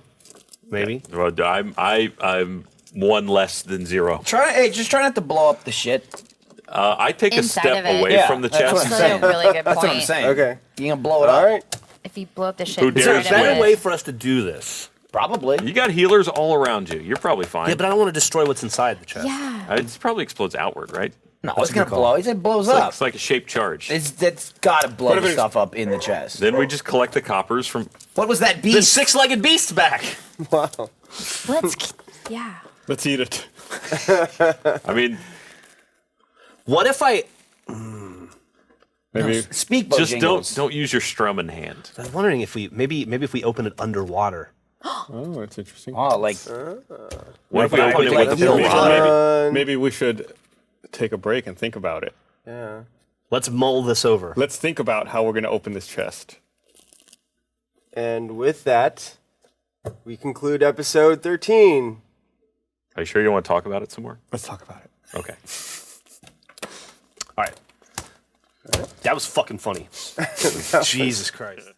Maybe. Well, I'm one less than 0. Just try not to blow up the shit. I take a Inside step of it. away Yeah, from the that's what chest. I'm That's saying. a really good point. That's what I'm saying. Okay. You gonna blow it All up? right. If you blow up the shit, Who Is there a dares right better away. way for us to do this? Probably. You got healers all around you. You're probably fine. Yeah, but I don't want to destroy what's inside the chest. Yeah. It probably explodes outward, right? No, it's gonna blow. It blows It's like, up. it's like a shaped charge. That's gotta blow What if the it's- stuff up in the chest. Then we just collect the coppers from. What was that The beast? 6-legged beast's back. Wow. Yeah. Let's eat it. I mean, What if I? Maybe. Speak, just Bojangles. don't use your strumming hand. I'm wondering if we maybe if we open it underwater. Oh, that's interesting. Oh, like What if we I open it open it with with a a pill pill rod? Maybe we should take a break and think about it. Yeah. Let's mull this over. Let's think about how we're going to open this chest. And with that, we conclude episode 13. Are you sure you want to talk about it some more? Let's talk about it. Okay. All right. That was fucking funny. Jesus Christ.